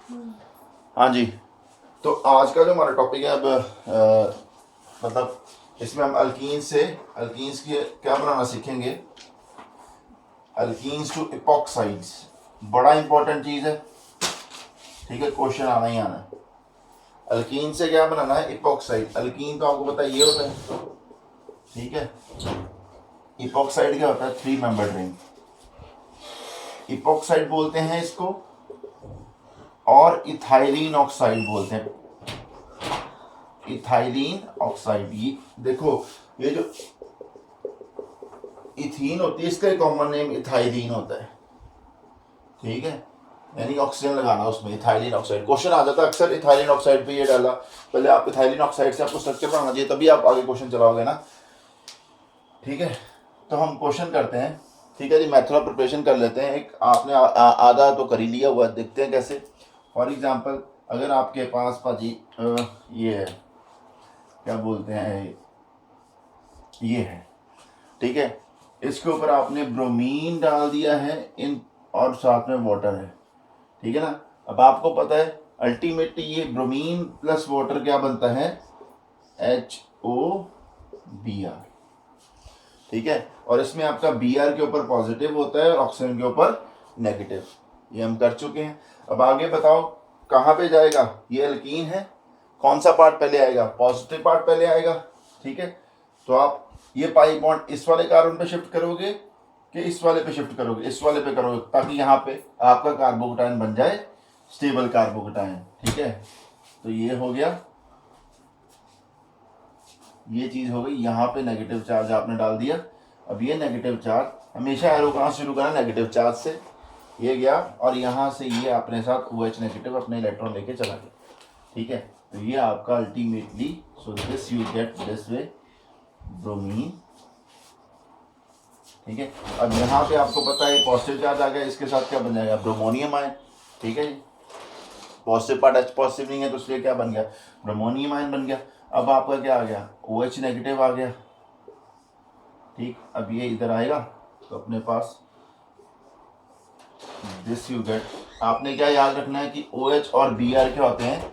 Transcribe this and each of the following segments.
हाँ जी। तो आज का जो हमारा टॉपिक है अब मतलब इसमें हम अल्कीन्स की क्या बनाना सीखेंगे। अल्कीन्स टू इपॉक्साइड्स, बड़ा इंपॉर्टेंट चीज़ है। ठीक है, क्वेश्चन आना ही आना है। अल्कीन से क्या बनाना है, इपॉक्साइड। अल्कीन तो आपको पता है ये होता है। ठीक है, इपॉक्साइड क्या होता है, 3 मेंबर रिंग। इपॉक्साइड बोलते हैं इसको, और इथाइलिन ऑक्साइड बोलते हैं। इथाइलिन ऑक्साइड, ये देखो, ये जो इथीन होती है इसका कॉमन नेम इथाइलिन होता है। ठीक है, यानी ऑक्सीजन लगाना उसमें, इथाइलिन ऑक्साइड। क्वेश्चन आ जाता है अक्सर इथाइलिन ऑक्साइड पे ये डाला। पहले आप इथाइलिन ऑक्साइड से आपको स्ट्रक्चर बनाना चाहिए, तभी आप आगे क्वेश्चन चलाओगे ना। ठीक है, तो हम क्वेश्चन करते हैं। ठीक है जी, मेथड ऑफ प्रिपरेशन कर लेते हैं। एक आपने आधा तो कर ही लिया हुआ, देखते हैं कैसे। फॉर एग्जांपल, अगर आपके पास पाजी ये है, क्या बोलते हैं, ये है। ठीक है, इसके ऊपर आपने ब्रोमीन डाल दिया है इन, और साथ में वाटर है। ठीक है ना। अब आपको पता है अल्टीमेटली ये ब्रोमीन प्लस वाटर क्या बनता है, HOBr। ठीक है, और इसमें आपका Br के ऊपर पॉजिटिव होता है और ऑक्सीजन के ऊपर नेगेटिव। ये हम कर चुके हैं। अब आगे बताओ कहाँ पे जाएगा, ये अल्कीन है, कौन सा पार्ट पहले आएगा, पॉजिटिव पार्ट पहले आएगा। ठीक है, तो आप ये पाई बॉन्ड इस वाले कार्बन पे शिफ्ट करोगे कि इस वाले पे शिफ्ट करोगे, इस वाले पे करोगे, ताकि यहाँ पे आपका कार्बोकेटाइन बन जाए स्टेबल कार्बोकेटाइन। ठीक है, तो ये हो गया, ये चीज हो गई। यहाँ पे नेगेटिव चार्ज आपने डाल दिया। अब ये नेगेटिव चार्ज, हमेशा एरो कहाँ शुरू करना, नेगेटिव चार्ज से। ये गया और यहाँ से ये अपने साथ OH नेगेटिव अपने इलेक्ट्रॉन लेके चला गया। ठीक है, तो ये आपका ultimately, so this you get this way bromine. ठीक है, अब यहाँ पे आपको पता है पॉजिटिव चार्ज आ गया, इसके साथ क्या बन जाएगा, ब्रोमोनियम आयन। ठीक है जी, पॉजिटिव पार्ट H पॉजिटिव नहीं है तो इसलिए क्या बन गया, ब्रोमोनियम आयन बन गया। अब आपका क्या आ गया, OH नेगेटिव आ गया। ठीक, अब ये इधर आएगा तो अपने पास दिस यू गेट। आपने क्या याद रखना है कि OH और Br क्या होते हैं,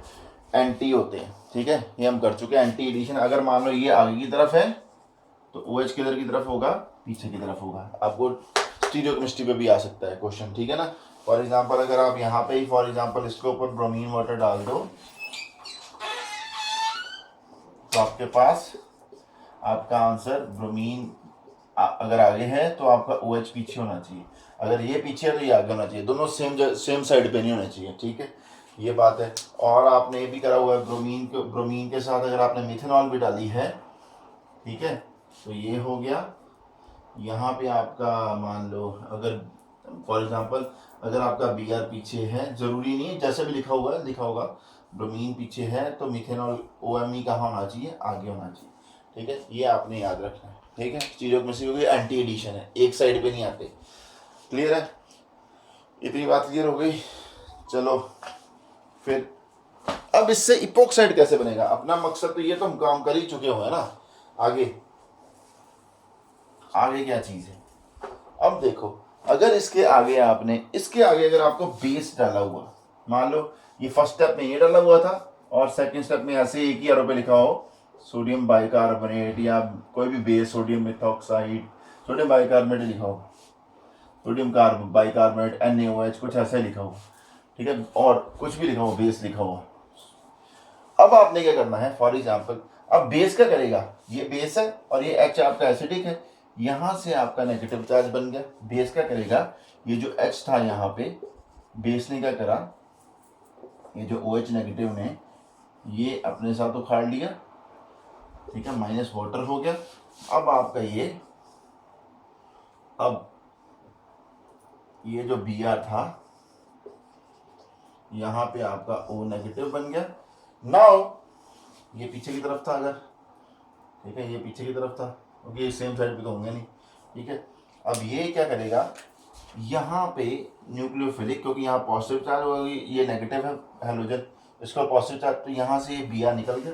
एंटी होते हैं। ठीक है, ये हम कर चुके हैं, एंटी एडिशन। अगर मान लो ये आगे की तरफ है तो OH किधर की तरफ होगा, पीछे की तरफ होगा। आपको स्टीरियोकेमिस्ट्री पे भी आ सकता है क्वेश्चन। ठीक है ना। फॉर एग्जांपल अगर आप यहाँ पे ही फॉर एग्जांपल इसके ऊपर ब्रोमीन वाटर डाल दो, तो आपके पास आपका आंसर ब्रोमीन अगर आगे है तो आपका OH पीछे होना चाहिए, अगर ये पीछे है तो ये आगे होना चाहिए। दोनों सेम साइड पे नहीं होना चाहिए। ठीक है, ये बात है। और आपने ये भी करा हुआ है, ब्रोमीन के साथ अगर आपने मिथेनॉल भी डाली है, ठीक है, तो ये हो गया। यहाँ पे आपका मान लो अगर फॉर एग्जांपल अगर आपका Br पीछे है, जरूरी नहीं है, जैसे भी लिखा हुआ है लिखा होगा, ब्रोमीन पीछे है तो मिथेनॉल OMe कहाँ होना चाहिए, आगे होना चाहिए। ठीक है, ये आपने याद रखना है। ठीक है, चीज़ों में से क्योंकि एंटी एडिशन है, एक साइड पे नहीं आते। क्लियर है, इतनी बात क्लियर हो गई। चलो फिर, अब इससे इपोक्साइड कैसे बनेगा, अपना मकसद तो ये तो हम काम कर ही चुके हुए हैं ना। आगे आगे क्या चीज़ है, अब देखो, अगर इसके आगे अगर आपको बेस डाला हुआ, मान लो ये फर्स्ट स्टेप में ये डाला हुआ था और सेकंड स्टेप में ऐसे एक ही एरो पे लिखा हो सोडियम बाइकार्बोनेट या कोई भी base, sodium methoxide, sodium bicarbonate लिखा हो, सोडियम बाइकार्बोनेट NaOH कुछ ऐसा ही लिखा हो। ठीक है, और कुछ भी लिखा हो, बेस लिखा हो। अब आपने क्या करना है, फॉर एग्जाम्पल अब बेस क्या करेगा, ये बेस है और ये H आपका एसिडिक है, यहां से आपका नेगेटिव चार्ज बन गया। बेस क्या करेगा, ये जो H था यहाँ पे, बेस ने क्या करा, ये जो OH नेगेटिव ने ये अपने साथ उखाड़ लिया। ठीक है, माइनस वाटर हो गया। अब आपका अब ये जो Br था यहाँ पे आपका O नेगेटिव बन गया। नाउ ये पीछे की तरफ था अगर, ठीक है, ये पीछे की तरफ था क्योंकि ये सेम साइड पे तो होंगे नहीं। ठीक है, अब ये क्या करेगा, यहाँ पे न्यूक्लियोफिलिक, क्योंकि यहाँ पॉजिटिव चार्ज होगी, ये नेगेटिव है हेलोजन, इसका पॉजिटिव चार्ज, तो यहाँ से ये Br निकल गया।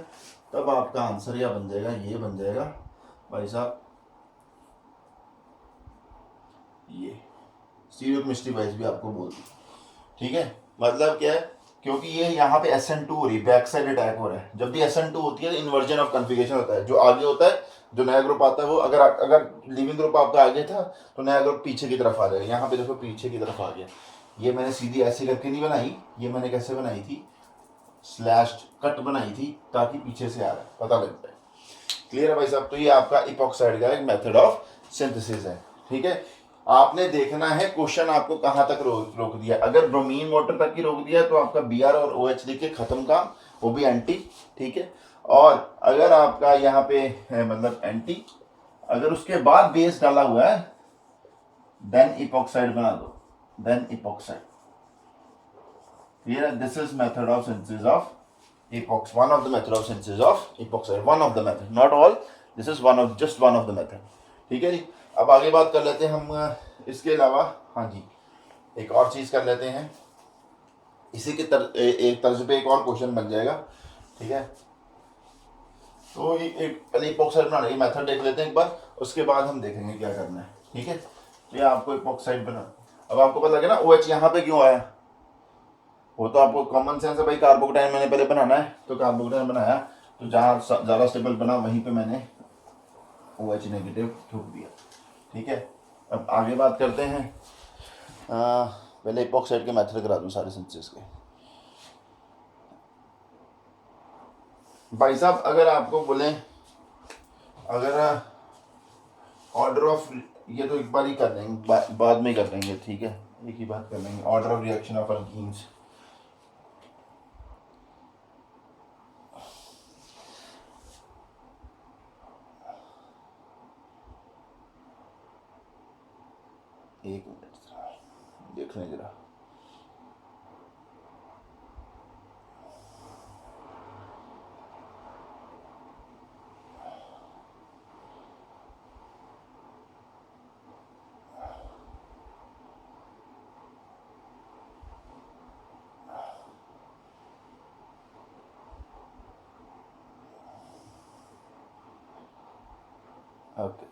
तब आपका आंसर क्या बन जाएगा, ये बन जाएगा भाई साहब, ये स्टीरियोकेमिस्ट्री वाइज भी आपको बोल दी। ठीक है, मतलब क्या है क्योंकि ये यहाँ पे SN2 हो रही है, बैक साइड अटैक हो रहा है। जब भी SN2 होती है तो इन्वर्जन ऑफ कन्फिगरेशन होता है, जो आगे होता है, जो नया ग्रुप आता है वो अगर लिविंग ग्रुप आपका आगे था तो नया ग्रुप पीछे की तरफ आ जाएगा। यहाँ पे देखो पीछे की तरफ आ गया। ये मैंने सीधी ऐसे करके नहीं बनाई, ये मैंने कैसे बनाई थी, स्लैश कट बनाई थी ताकि पीछे से आ रहा है, पता लग जाए। क्लियर है भाई साहब? तो ये आपका इपॉक्साइड का एक मेथड ऑफ सिंथेसिस है। ठीक है, आपने देखना है क्वेश्चन आपको कहां तक रोक दिया। अगर ब्रोमीन वाटर तक ही रोक दिया तो आपका Br और OH लिख खत्म काम, वो भी एंटी। ठीक है, और अगर आपका यहाँ पे है मतलब एंटी, अगर उसके बाद बेस डाला हुआ है देन इपॉक्साइड बना दो, देन इपॉक्साइड। क्लियर है? This is method of synthesis of epox, one of the method of synthesis of epoxide, one of the method, not all, this is just one of the method। ठीक है जी, अब आगे बात कर लेते हैं हम इसके अलावा। हाँ जी, एक और चीज कर लेते हैं, इसी के एक तर्ज पे एक और क्वेश्चन बन जाएगा। ठीक है, तो एक पहले इपॉक्साइड बनाने की मेथड देख लेते हैं एक बार, उसके बाद हम देखेंगे क्या करना है। ठीक है, तो ये आपको इपॉक्साइड बना, अब आपको पता लगे ना OH यहाँ पे क्यों आया, वो तो आपको कॉमन सेंस है भाई, कार्बोकेटाइन मैंने पहले बनाना है, तो कार्बोकेटाइन बनाया, तो जहाँ ज़्यादा स्टेबल बना वहीं पे मैंने OH नेगेटिव ठोक दिया। ठीक है, अब आगे बात करते हैं। पहले इपॉक्साइड के मेथड करा दूँ सारे सिंथेसिस के। भाई साहब अगर आपको बोलें, अगर ऑर्डर ऑफ, ये तो एक बार ही कर लेंगे, बाद में कर लेंगे। ठीक है, एक ही बात कर लेंगे, order of reaction of alkenes. एक मिनट देख लें जरा। ओके,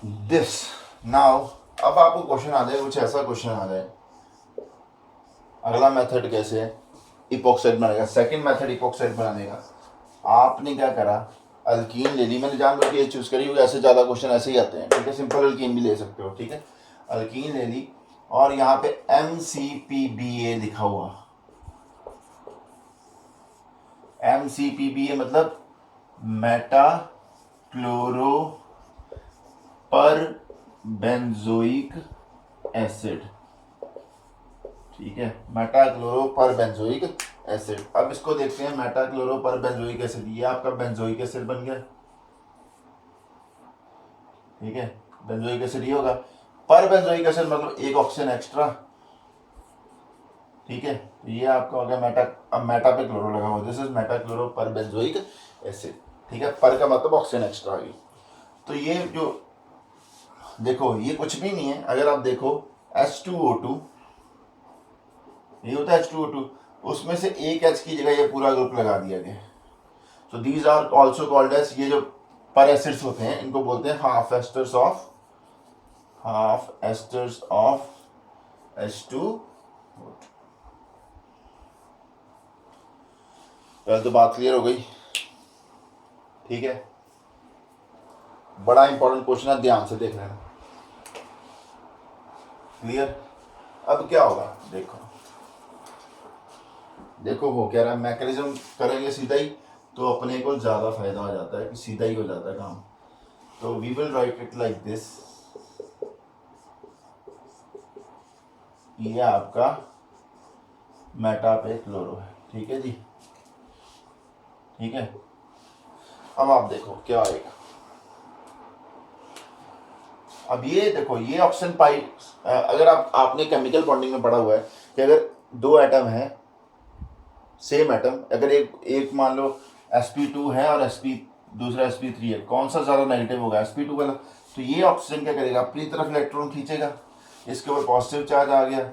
दिस नाउ, अब आपको क्वेश्चन आ जाए, कुछ ऐसा क्वेश्चन आ जाए, अगला मेथड कैसे है इपॉक्साइड बनाने का, सेकंड मेथड इपॉक्साइड बनाने का। आपने क्या करा, अल्कीन ले ली, मैंने जानबूझ के ये चूज करी क्योंकि ऐसे ज़्यादा क्वेश्चन ऐसे ही आते हैं। ठीक है, सिंपल अल्कीन भी ले सकते हो। ठीक है, अल्कीन ले ली और यहाँ पे MCPBA लिखा हुआ, MCPBA मतलब मेटा क्लोरो पर बेंजोइक एसिड। ठीक है, मेटा क्लोरो पर बेंजोइक एसिड। अब इसको देखते हैं, मेटा क्लोरो पर बेंजोइक एसिड, ये आपका बेंजोइक एसिड बन गया। ठीक है, बेंजोइक एसिड ये होगा, पर बेंजोइक एसिड मतलब एक ऑक्सीजन एक्स्ट्रा। ठीक है, ये आपका हो गया मेटा, अब मेटा पे क्लोरो लगा हुआ, दिस इज मेटा क्लोरो पर बेंजोइक एसिड। ठीक है, पर का मतलब ऑक्सीजन एक्स्ट्रा आ गई। तो ये जो देखो, ये कुछ भी नहीं है, अगर आप देखो H2O2, ये होता है H2O2, उसमें से एक H की जगह ये पूरा ग्रुप लगा दिया गया। So these are also called as, ये जो पर एसिड्स होते हैं इनको बोलते हैं हाफ एस्टर्स ऑफ H2O2। पहले तो बात क्लियर हो गई। ठीक है, बड़ा इंपॉर्टेंट क्वेश्चन है, ध्यान से देख लेना। क्लियर? अब क्या होगा, देखो देखो हो क्या रहा है, मैकेनिज्म करेंगे सीधा ही तो अपने को ज़्यादा फायदा हो जाता है कि सीधा ही हो जाता है काम। तो we will write it like this, ये आपका मेटा पे क्लोरो है। ठीक है जी, ठीक है। अब आप देखो क्या आएगा, अब ये देखो, ये ऑक्सीजन पाई, अगर आपने केमिकल बॉन्डिंग में पढ़ा हुआ है कि अगर दो एटम है, सेम एटम, अगर एक मान लो sp2 है और दूसरा sp3 है, कौन सा ज़्यादा नेगेटिव होगा, sp2 वाला। तो ये ऑक्सीजन क्या करेगा, अपनी तरफ इलेक्ट्रॉन खींचेगा, इसके ऊपर पॉजिटिव चार्ज आ गया,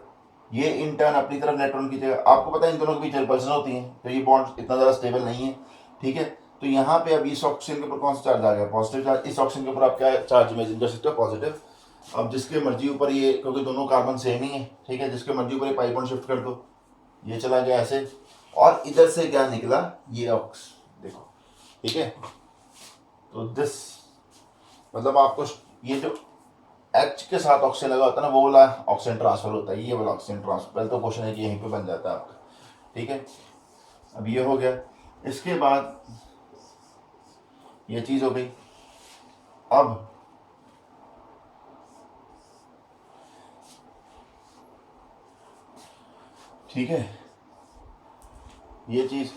ये इन टर्न अपनी तरफ इलेक्ट्रॉन खींचेगा। आपको पता है इन दोनों के बीच रिपल्सन होती है, तो ये बॉन्ड इतना ज़्यादा स्टेबल नहीं है, ठीक है। तो यहाँ पे अब इस ऑक्सीजन के ऊपर कौन सा चार्ज आ गया, पॉजिटिव चार्ज। इस ऑक्सीजन के ऊपर आप क्या चार्ज इमेजिन कर सकते हो, पॉजिटिव। अब जिसके मर्जी ऊपर ये, क्योंकि दोनों कार्बन सेम ही है, ठीक है, जिसके मर्जी ऊपर ये पाई बॉन्ड शिफ्ट कर दो, ये चला गया ऐसे, और इधर से क्या निकला, ये ऑक्स, देखो, ठीक है। तो दिस मतलब आपको ये जो H के साथ ऑक्सीजन लगा होता है ना, वो वाला ऑक्सीजन ट्रांसफर होता है, ये वाला ऑक्सीजन ट्रांसफर। पहले तो क्वेश्चन है कि यहीं पे बन जाता है आपका, ठीक है। अब ये हो गया, इसके बाद ये चीज हो गई। अब ठीक है, ये चीज,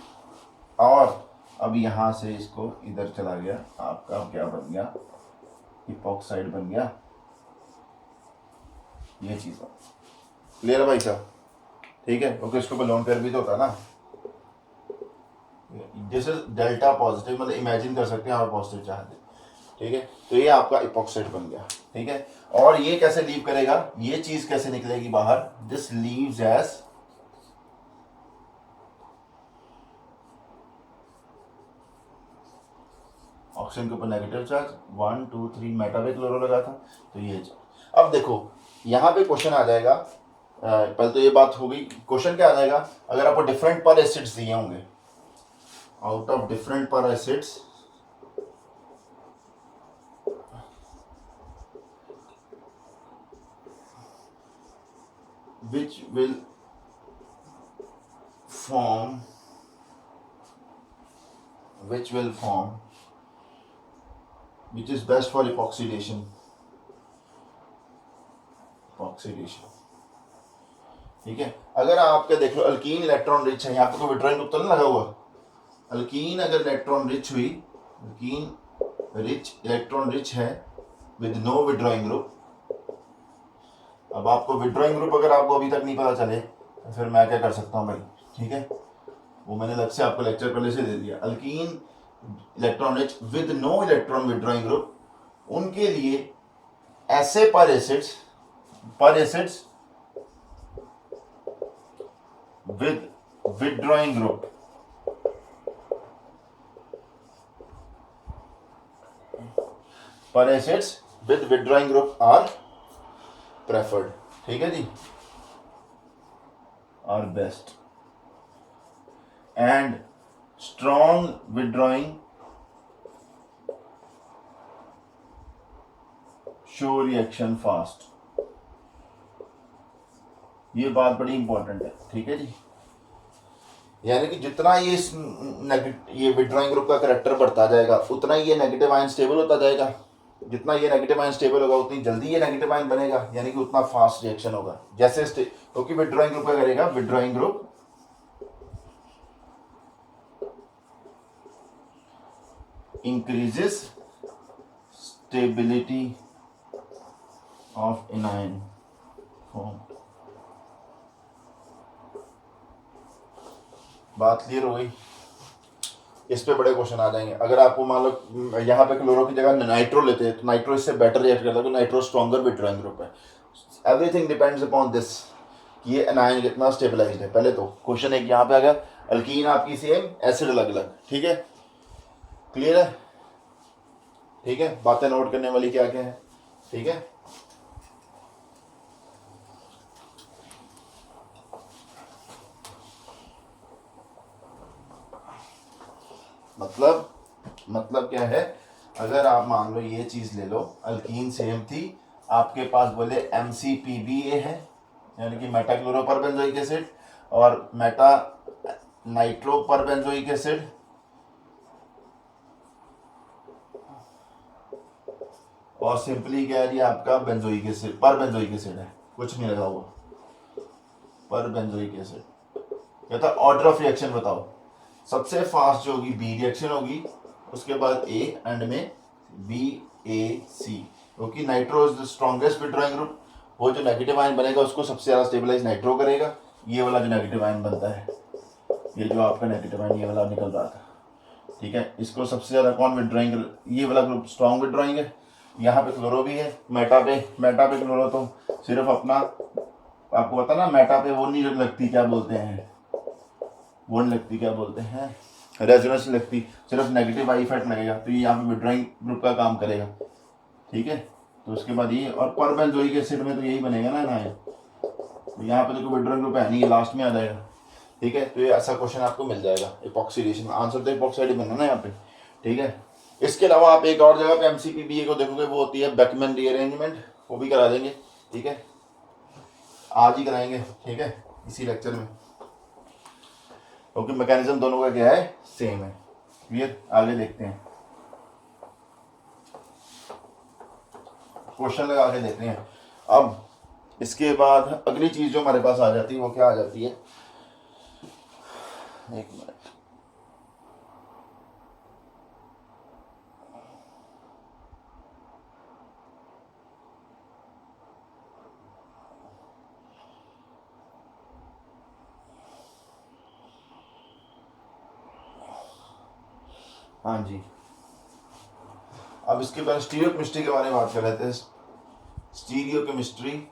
और अब यहां से इसको इधर चला गया, आपका क्या बन गया, इपॉक्साइड बन गया, ये चीज क्लियर है भाई साहब, ठीक है। क्योंकि इसको लोन पेयर भी तो होता है ना, दिस इज डेल्टा पॉजिटिव, मतलब इमेजिन कर सकते हैं आप पॉजिटिव चार्ज, ठीक है। तो ये आपका इपॉक्साइड बन गया, ठीक है। और ये कैसे लीव करेगा, ये चीज कैसे निकलेगी बाहर, दिस लीव्स एज ऑक्सीजन के ऊपर नेगेटिव चार्ज, 1 2 3 मेटा पे क्लोरो लगा था, तो ये। अब देखो यहाँ पे क्वेश्चन आ जाएगा, पहले तो ये बात हो गई, क्वेश्चन क्या आ जाएगा, अगर आपको डिफरेंट पर एसिड्स दिए होंगे, आउट ऑफ डिफरेंट पर acids which will form which is best for epoxidation, ठीक है। अगर आपके देख लो अल्कीन इलेक्ट्रॉन रिच है, यहाँ पे कोई विड्रॉइंग ग्रुप तो नहीं लगा हुआ, अल्कीन अगर इलेक्ट्रॉन रिच हुई, अल्कीन रिच इलेक्ट्रॉन रिच है विद नो विड्रॉइंग ग्रुप। अब आपको विड्रॉइंग ग्रुप अगर आपको अभी तक नहीं पता चले तो फिर मैं क्या कर सकता हूँ भाई, ठीक है, वो मैंने अलग से आपको लेक्चर पहले से दे दिया। Alkene electron rich with no electron withdrawing group, उनके लिए ऐसे peracids with withdrawing group, peracids with withdrawing group are preferred, ठीक है जी, are best. And strong withdrawing show reaction fast, ये बात बड़ी इंपॉर्टेंट है, ठीक है जी। यानी कि जितना ये विड्रॉइंग ग्रुप का करेक्टर बढ़ता जाएगा उतना ही ये नेगेटिव आयन स्टेबल होता जाएगा, जितना ये नेगेटिव आयन स्टेबल होगा उतनी जल्दी ये नेगेटिव आयन बनेगा, यानी कि उतना फास्ट रिएक्शन होगा। जैसे क्योंकि विड्रॉइंग ग्रुप क्या करेगा, withdrawing group increases stability of anion form. बात क्लियर हो गई, इस पे बड़े क्वेश्चन आ जाएंगे। अगर आपको मान लो यहाँ पे क्लोरो की जगह नाइट्रो लेते हैं तो नाइट्रो इससे बेटर रिएक्ट करता है, तो नाइट्रो स्ट्रॉन्गर विड्रॉइंग ग्रुप है। एवरीथिंग डिपेंड्स अपॉन दिस, ये एनायन कितना स्टेबलाइज्ड है। पहले तो क्वेश्चन एक यहाँ पे आ गया, अल्कीन आपकी सेम, एसिड अलग अलग, ठीक है, क्लियर है, ठीक है। बातें नोट करने वाली क्या क्या है, ठीक है। मतलब क्या है, अगर आप मान लो ये चीज ले लो, अल्कीन सेम थी, आपके पास बोले MCPBA है, यानी कि मेटा क्लोरो पर बेंजोइक एसिड, और मेटा नाइट्रो पर बेंजोइक एसिड, और सिंपली क्या है, आपका बेंजोइक एसिड, पर बेंजोइक एसिड है, कुछ नहीं लगा हुआ, पर बेंजोइक एसिड। कहता ऑर्डर ऑफ रिएक्शन बताओ, सबसे फास्ट जो होगी बी रिएक्शन होगी, उसके बाद ए, एंड में BAC, क्योंकि nitro is the strongest withdrawing group, वो जो नेगेटिव आयन बनेगा उसको सबसे ज़्यादा स्टेबलाइज नाइट्रो करेगा। ये वाला जो नेगेटिव आयन बनता है, ये जो आपका नेगेटिव आयन ये वाला निकल रहा था, ठीक है, इसको सबसे ज़्यादा कौन विड्रॉइंग, ये वाला ग्रुप स्ट्रॉन्ग विड्रॉइंग है। यहाँ पे क्लोरो भी है, मेटा पे क्लोरो तो सिर्फ अपना, आपको पता ना मेटा पे वो नहीं लगती, क्या बोलते हैं, वो नहीं लगती, क्या बोलते हैं, रेजोनेंस नहीं लगती, सिर्फ नेगेटिव आई इफेक्ट लगेगा, तो ये यहाँ पे विड्रॉइंग ग्रुप का काम करेगा। ठीक है, तो उसके बाद ये और पर बेंजोइक एसिड में तो यही बनेगा ना ना, तो यहाँ पे देखो विड्रॉइंग ग्रुप है नहीं, ये लास्ट में आ जाएगा। ठीक है, तो ये ऐसा क्वेश्चन आपको मिल जाएगा इपॉक्सीडेशन में, आंसर तो इपॉक्साइड बनना ना यहाँ पे। ठीक है, इसके अलावा आप एक और जगह पे एमसीपीबीए को देखोगे, वो होती है बेकमैन रीअरेंजमेंट, वो भी करा देंगे। ठीक है, आज ही कराएंगे। ठीक है, इसी लेक्चर में, क्योंकि मैकेनिज्म दोनों का क्या है, सेम है। क्लियर, आगे देखते हैं, क्वेश्चन लगा के देखते हैं। अब इसके बाद अगली चीज जो हमारे पास आ जाती है वो क्या आ जाती है, एक मिनट, हाँ जी, अब इसके बाद स्टीरियोकेमिस्ट्री के बारे में बात कर रहे थे। Stereochemistry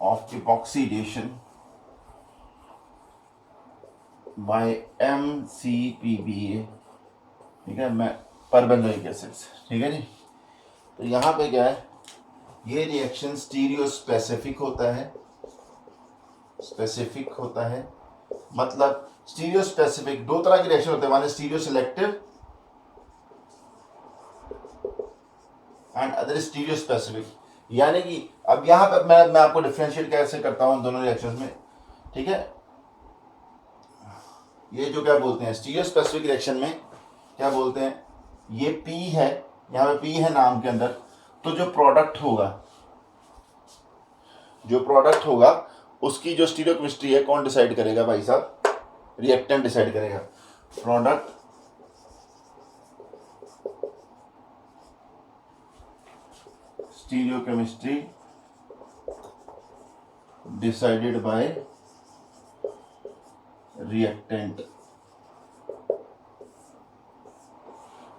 of epoxidation by MCPBA। ठीक है, मैं परबेंजोइक एसिड्स। ठीक है जी, तो यहाँ पे क्या है, ये रिएक्शन स्टीरियो स्पेसिफिक होता है, स्पेसिफिक होता है, मतलब स्टीरियो स्पेसिफिक दो तरह के रिएक्शन होते हैं, one stereo selective and other stereo specific. यानी कि अब यहाँ पर मैं आपको डिफरेंशिएट कैसे करता हूँ दोनों रिएक्शंस में। ठीक है, ये जो क्या बोलते हैं स्टीरियो स्पेसिफिक रिएक्शन में क्या बोलते हैं, ये P है, यहाँ पे P है नाम के अंदर, तो जो प्रोडक्ट होगा उसकी जो स्टीरियोकेमिस्ट्री है कौन डिसाइड करेगा भाई साहब, रिएक्टेंट डिसाइड करेगा। Product stereochemistry decided by reactant,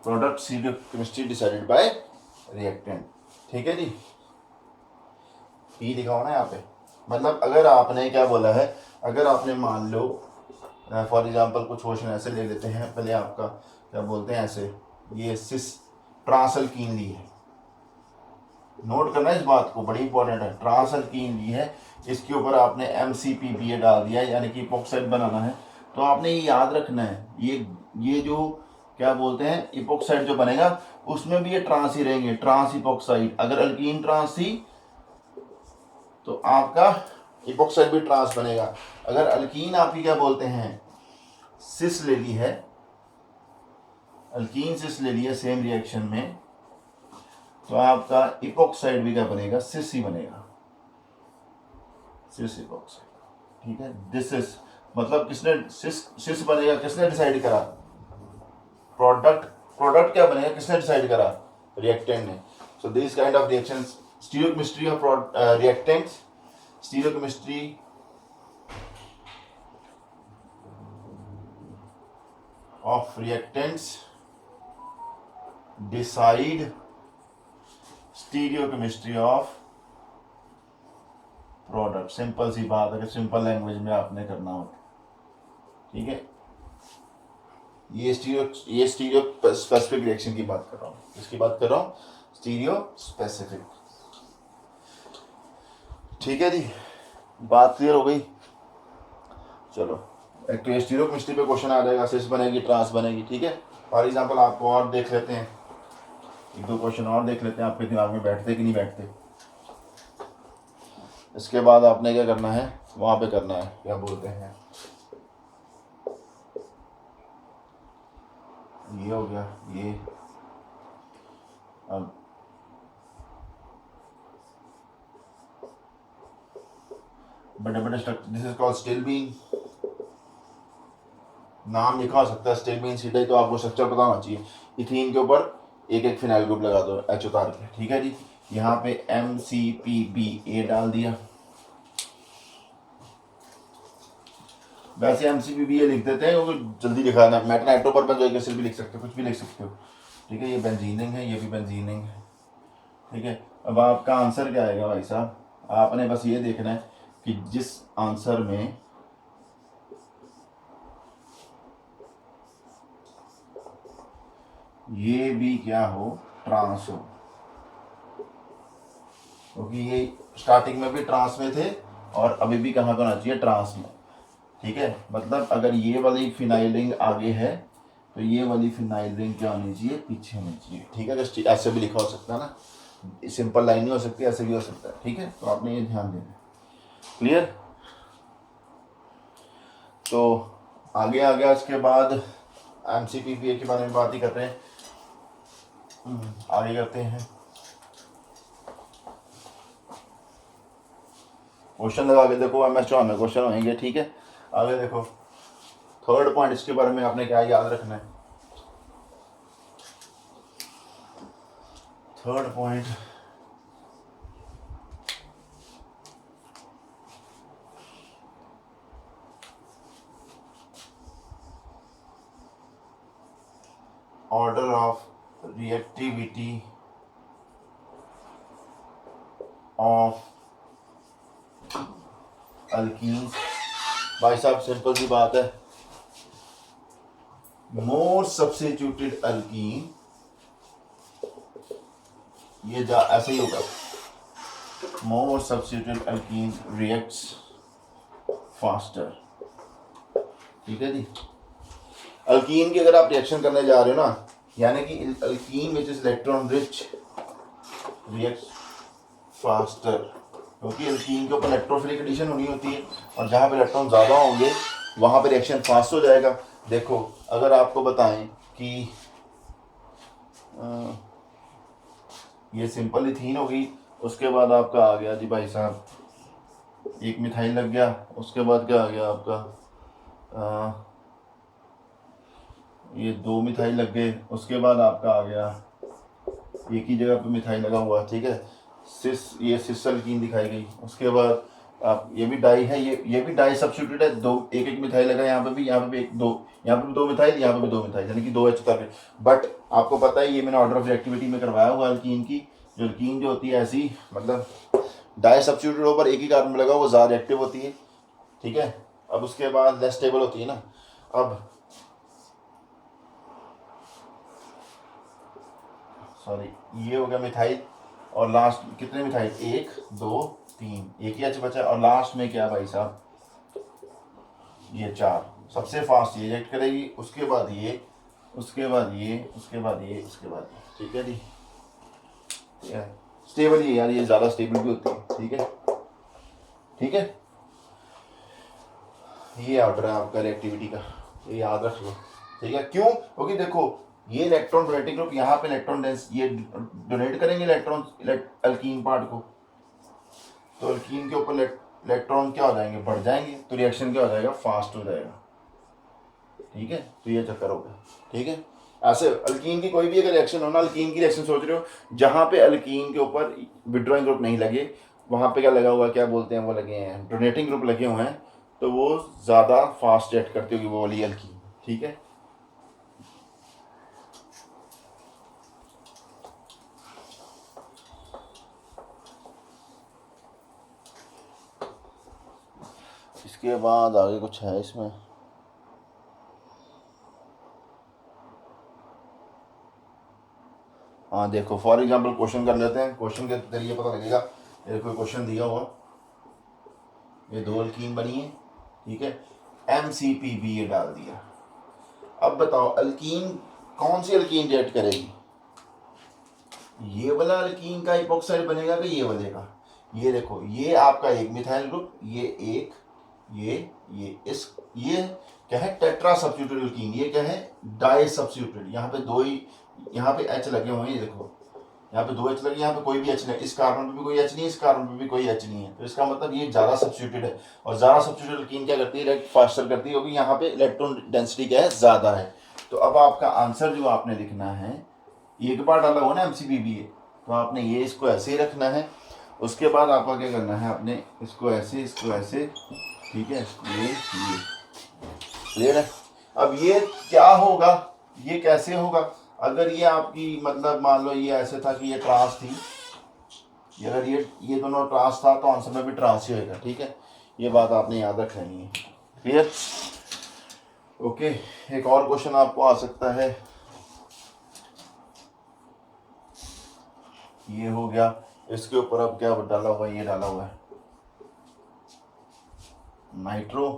product stereochemistry decided by reactant. ठीक है जी, P लिखा हो ना यहाँ पे, मतलब अगर आपने क्या बोला है, अगर आपने मान लो फॉर एग्जांपल कुछ क्वेश्चन ऐसे ले लेते हैं, पहले आपका क्या बोलते हैं ऐसे, ये सिस ट्रांसल्कीन ली है, नोट करना इस बात को, बड़ी इंपॉर्टेंट है, ट्रांसल्कीन ली है, इसके ऊपर आपने MCPBA डाल दिया यानी कि इपॉक्साइड बनाना है, तो आपने ये याद रखना है, ये जो क्या बोलते हैं इपॉक्साइड जो बनेगा उसमें भी ये ट्रांस ही रहेंगे, ट्रांस इपॉक्साइड। अगर अल्कीन ट्रांस थी तो आपका इपॉक्साइड भी ट्रांस बनेगा। अगर अल्कीन आपकी क्या बोलते हैं सिस ले ली है, अल्कीन सिस ले लिया सेम रिएक्शन में, तो आपका इपॉक्साइड भी क्या बनेगा, सिस ही बनेगा, सिस इपॉक्साइड। ठीक है, दिस इज मतलब किसने सिस बनेगा, किसने डिसाइड करा, प्रोडक्ट क्या बनेगा, किसने डिसाइड करा, रिएक्टेंट ने। So this kind of reactions, stereochemistry of reactants, stereochemistry of reactants decide stereochemistry of product. Simple सी बात, अगर सिंपल लैंग्वेज में आपने करना हो। ठीक है, ये स्टीरियो स्पेसिफिक रिएक्शन की बात कर रहा हूँ, इसकी बात कर रहा हूँ स्टीरियो स्पेसिफिक। ठीक है जी, बात क्लियर हो गई। चलो, एक तो स्टीरियोकेमिस्ट्री पे क्वेश्चन आ जाएगा, सिस बनेगी, ट्रांस बनेगी। ठीक है, फॉर एग्जांपल आपको और देख लेते हैं, एक दो क्वेश्चन और देख लेते हैं, आपके दिमाग में बैठते कि नहीं बैठते। इसके बाद आपने क्या करना है, वहाँ पे करना है क्या बोलते हैं, ये हो गया, ये अब बड़े बड़े structure, this is called stilbene, नाम लिखा हो सकता है स्टिल बीन सीधा ही, तो आपको स्ट्रक्चर पता होना चाहिए। इथीन के ऊपर एक एक फिनाइल ग्रुप लगा दो H उतार के। ठीक है जी, यहाँ पे MCPBA डाल दिया, वैसे MCPBA लिख देते हैं क्योंकि जल्दी लिखाना, मेटानाइट्रोपरबेंजोइक एसिड भी लिख सकते हो, कुछ भी लिख सकते हो। ठीक है, ये बेंजीनिंग है, ये भी बेंजीनिंग है। ठीक है, अब आपका आंसर क्या आएगा भाई साहब, आपने बस ये देखना है कि जिस आंसर में ये भी क्या हो, ट्रांस हो, क्योंकि ये स्टार्टिंग में भी ट्रांस में थे और अभी भी कहाँ होना चाहिए, ट्रांस में। ठीक है, मतलब अगर ये वाली फिनाइल रिंग आगे है तो ये वाली फिनाइल रिंग क्या होनी चाहिए, पीछे होनी चाहिए। ठीक है, जस्ट ऐसे भी लिखा हो सकता है ना, सिंपल लाइन नहीं हो सकती, ऐसे भी हो सकता है। ठीक है, तो आपने ये ध्यान देना। क्लियर? तो आगे आ गया, उसके बाद एमसीपीपीए के बारे में बात ही करते हैं। आगे करते हैं, क्वेश्चन लगा के देखो, MS में क्वेश्चन होंगे। ठीक है, आगे देखो, थर्ड पॉइंट इसके बारे में आपने क्या याद रखना है। Third point, order of reactivity of alkenes. भाई साहब सिंपल सी बात है, मोर सब्स्टिट्यूटेड अल्कीन, ये ऐसे ही होगा, मोर सब्स्टिट्यूटेड अल्कीन रिएक्ट्स फास्टर। ठीक है जी, अल्कीन की अगर आप रिएक्शन करने जा रहे हो ना, यानी कि alkyne which is electron rich reacts faster, क्योंकि अल्कीन के ऊपर इलेक्ट्रोफिलिक एडिशन होनी होती है और जहाँ पे इलेक्ट्रॉन ज़्यादा होंगे वहाँ पे रिएक्शन फास्ट हो जाएगा। देखो अगर आपको बताएं कि ये सिंपल इथीन होगी, उसके बाद आपका आ गया जी भाई साहब एक मिथाइल लग गया, उसके बाद क्या आ गया आपका ये 2 मिथाइल लग गए, उसके बाद आपका आ गया एक ही जगह पे मिथाइल लगा हुआ। ठीक है, ये सिस अल्कीन दिखाई गई। उसके बाद आप ये भी डाई है, ये भी डाई सब्स्टिट्यूटेड है, दो एक एक मिथाइल लगा, यहाँ पे भी एक दो, यहाँ पे भी 2 मिथाइल, यहाँ पे भी 2 मिथाइल, यानी कि 2 H उतर गए। बट आपको पता है ये मैंने ऑर्डर ऑफ रिएक्टिविटी में करवाया हुआ अल्कीन की, जो अल्कीन जो होती है ऐसी, मतलब डाई सब्स्टिट्यूटेड ऊपर एक ही कार्बन लगा वो ज़्यादा रिएक्टिव होती है। ठीक है, अब उसके बाद लेस स्टेबल होती है ना। अब सॉरी, ये हो गया मिथाइल, और लास्ट कितने मिथाइल, 1 2 3, एक ही H बचा, और लास्ट में क्या भाई साहब, ये 4 सबसे फास्ट ये रिएक्ट करेगी, उसके बाद ये, उसके बाद ये, उसके बाद ये, उसके बाद ये। ठीक है जी, स्टेबल ही यार, ये ज़्यादा स्टेबल भी होती है। ठीक है, ठीक है, ये ऑर्डर है आपका रिएक्टिविटी का, ये याद रख लो। ठीक है, क्यों, क्योंकि देखो ये इलेक्ट्रॉन डोनेटिंग ग्रुप यहाँ पे इलेक्ट्रॉन डेंस ये डोनेट करेंगे इलेक्ट्रॉन अल्कीन पार्ट को, तो अल्कीन के ऊपर इलेक्ट्रॉन क्या हो जाएंगे, बढ़ जाएंगे, तो रिएक्शन क्या हो जाएगा, फास्ट हो जाएगा। ठीक है, तो ये चक्कर हो गया। ठीक है, ऐसे अल्कीन की कोई भी अगर रिएक्शन हो ना, अल्कीन की रिएक्शन सोच रहे हो जहाँ पे अल्कीन के ऊपर विड्रॉइंग ग्रुप नहीं लगे, वहाँ पे क्या लगा हुआ, क्या बोलते हैं वो, लगे हैं डोनेटिंग ग्रुप लगे हुए हैं, तो वो ज़्यादा फास्ट रिएक्ट करती होगी वो वाली अल्कीन। ठीक है, इसके बाद आगे कुछ है इसमें, हाँ देखो फॉर एग्जांपल क्वेश्चन कर लेते हैं, क्वेश्चन के जरिए पता लगेगा। ये कोई क्वेश्चन दिया हुआ, ये 2 अल्कीन बनी है। ठीक है, MCPB ये डाल दिया। अब बताओ अल्कीन, कौन सी अल्कीन रिएक्ट करेगी, ये वाला अल्कीन का इपॉक्साइड बनेगा कि ये वाले का। ये देखो ये आपका एक मिथाइल ग्रुप, ये एक, ये इस, ये क्या है, टेट्रा सब्स्टिट्यूटेड अल्कीन, ये क्या है, डाई सब्स्टिट्यूटेड। यहाँ पे 2 ही, यहाँ पे H लगे हुए हैं, ये देखो यहाँ पे 2 H लगे, यहाँ पे कोई भी H नहीं, इस कार्बन पे भी कोई H नहीं है, इस कार्बन पे भी कोई H नहीं है, तो इसका मतलब ये ज़्यादा सब्स्टिट्यूटेड है। और ज़्यादा सब्स्टिट्यूटेड अल्कीन क्या करती है, रिएक्ट फास्टर करती है, क्योंकि यहाँ पे इलेक्ट्रॉन डेंसिटी क्या है, ज़्यादा है। तो अब आपका आंसर जो आपने लिखना है, एक बार डाला हुआ ना MCPB, तो आपने ये इसको ऐसे ही रखना है। उसके बाद आपका क्या करना है, आपने इसको ऐसे, इसको ऐसे। ठीक है, ये क्लियर है। अब ये क्या होगा, ये कैसे होगा, अगर ये आपकी मतलब मान लो ये ऐसे था कि ये ट्रांस थी, ये अगर ये दोनों ट्रांस था तो आंसर में भी ट्रांस ही होगा। ठीक है, ये बात आपने याद रख लेनी है। Clear, okay. एक और क्वेश्चन आपको आ सकता है, ये हो गया। इसके ऊपर अब क्या डाला हुआ है, ये डाला हुआ है nitro,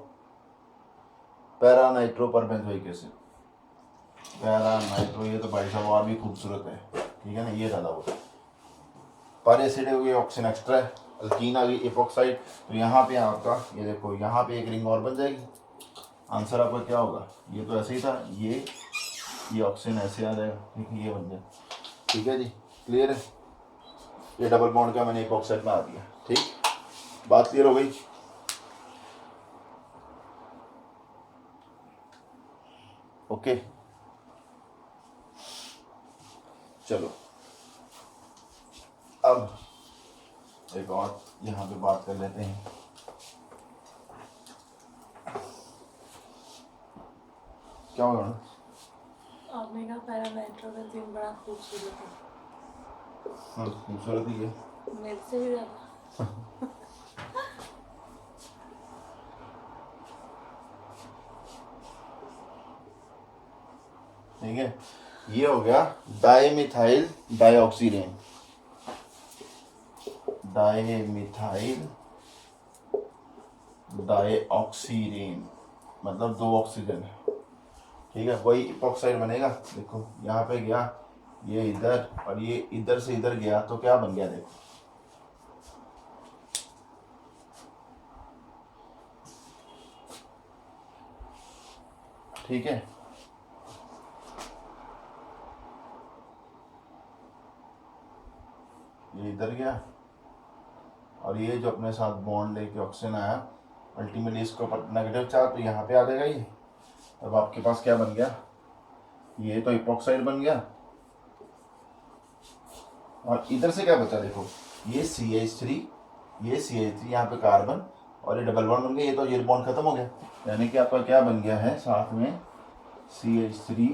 para nitro perbenzoic acid, para nitro. ये तो भाई साहब और भी खूबसूरत है, ठीक है ना, ये डाला हुआ है। पर एसिड हो गई, ऑक्सीजन एक्स्ट्रा है, अल्कीन आ गई इपोक्साइड। तो यहाँ पे आपका ये देखो, यहाँ पे एक रिंग और बन जाएगी। आंसर आपका क्या होगा, ये तो ऐसे ही था, ये ऑक्सीजन ऐसे आ जाएगा, ठीक है, ये बन जाए। ठीक है जी, क्लियर है। ये डबल बॉन्ड का मैंने इपोक्साइड में आ दिया, ठीक, बात क्लियर हो गई। ओके, चलो अब एक और यहाँ पे बात कर लेते हैं। क्या होगा ना, आपने कहा पैरानाइट्रोबेंजीन बड़ा खूबसूरत है। हाँ खूबसूरत ही है, मेरे से भी ज्यादा। ठीक है। ये हो गया डाईमिथाइल डाईऑक्सीरेन, डाईमिथाइल डाईऑक्सीरेन मतलब 2 ऑक्सीजन है, ठीक है, वही इपोक्साइड बनेगा। देखो यहाँ पे गया, ये इधर और ये इधर से इधर गया, तो क्या बन गया देखो, ठीक है। ये इधर गया और ये जो अपने साथ बॉन्ड लेके ऑक्सीजन आया, अल्टीमेटली इसको नेगेटिव चार्ज, तो यहाँ पे आ जाएगा ये। अब आपके पास क्या बन गया, ये तो इपोक्साइड बन गया, और इधर से क्या बचा देखो, ये CH3, ये CH3 यहाँ पे कार्बन, और ये डबल बॉन्ड बन गया, ये तो ये बॉन्ड खत्म हो गया। यानी कि आपका क्या बन गया है साथ में CH3,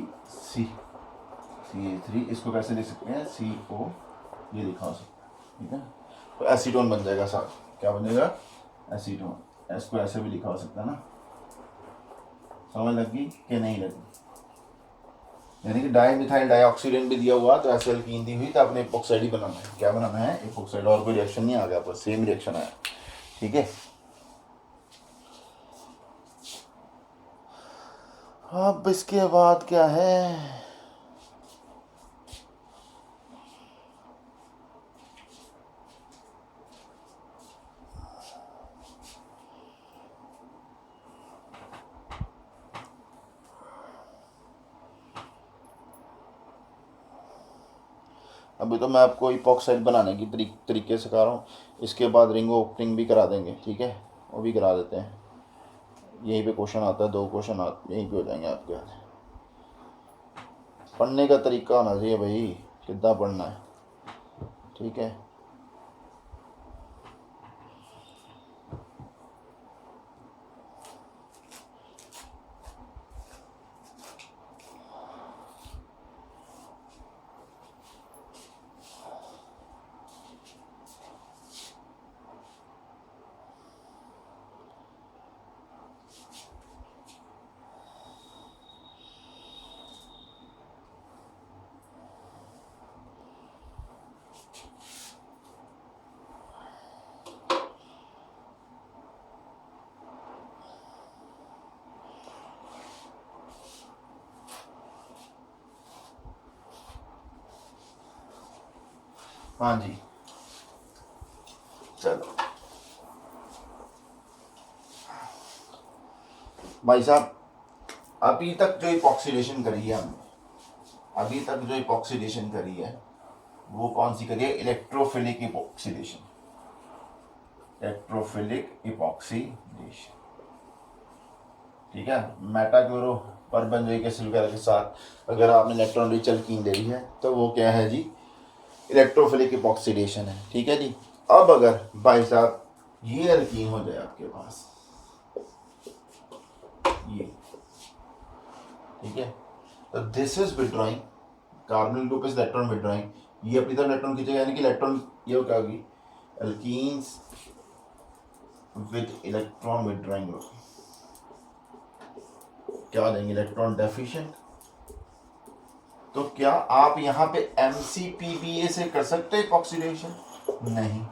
इसको कैसे लिख सकते हैं, CO, ये लिखा हो सकता है, ठीक है। तो एसीटोन बन जाएगा साथ, क्या बन जाएगा, एसीटोन। इसको ऐसे भी लिखा हो सकता है ना, समझ लगी कि नहीं लगी। यानी कि डाईमिथाइल डाईऑक्सीडेंट भी दिया हुआ, तो ऐसे एल्कीन दी हुई, तो आपने इपोक्साइड ही बनाना है। क्या बनाना है, इपोक्साइड, और कोई रिएक्शन नहीं आ गया, पर सेम रिएक्शन आया, ठीक है। अब इसके बाद क्या है, अभी तो मैं आपको इपॉक्साइड बनाने की तरीके सिखा रहा हूँ। इसके बाद रिंग ओपनिंग भी करा देंगे, ठीक है, वो भी करा देते हैं। यहीं पे क्वेश्चन आता है, 2 क्वेश्चन यहीं पे हो जाएंगे आपके हाथ। पढ़ने का तरीका होना चाहिए भाई, कितना पढ़ना है, ठीक है। हाँ जी, चलो भाई साहब, अभी तक जो इपॉक्सीडेशन करी है हमने, अभी तक जो इपॉक्सीडेशन करी है वो कौन सी करी है, इलेक्ट्रोफिलिक इपॉक्सीडेशन, इलेक्ट्रोफिलिक इपॉक्सीडेशन, ठीक है। मेटाक्लोरो परबेंजोइक एसिड वगैरह के साथ अगर आपने इलेक्ट्रॉन रिच एल्कीन ले ली है, तो वो क्या है जी, इलेक्ट्रोफिलिक इपॉक्सीडेशन है, ठीक है जी। अब अगर भाई साहब ये एल्कीन हो जाए आपके पास, ये, ठीक है, तो this is withdrawing, carbonyl group is electron withdrawing, ये अपनी तरफ इलेक्ट्रॉन खींचेगा, यानी कि इलेक्ट्रॉन, ये क्या होगी, alkenes with electron withdrawing group, क्या देंगे, इलेक्ट्रॉन डेफिशिएंट। तो क्या आप यहाँ पे MCPBA से कर सकते हैं ऑक्सीडेशन? नहीं,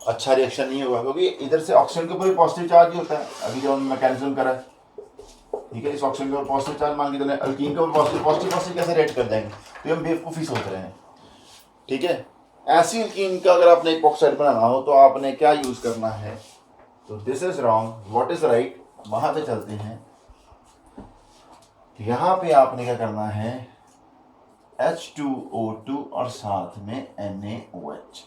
अच्छा रिएक्शन नहीं होगा, क्योंकि इधर से ऑक्सीजन के ऊपर पॉजिटिव चार्ज ही होता है। अभी जो हम मैकेनिज्म करा है, ठीक है, इस ऑक्सीजन के ऊपर पॉजिटिव चार्ज मान के चले, अल्कीन के ऊपर पॉजिटिव पॉजिटिव कैसे रेट कर देंगे? तो हम बेवकूफ़ी सोच रहे हैं, ठीक है। ऐसी अल्कीन का अगर आपने इपॉक्साइड बनाना हो तो आपने क्या यूज करना है? तो this is wrong, what is right, वहां पे चलते हैं। यहां पे आपने क्या करना है? H2O2 और साथ में NaOH,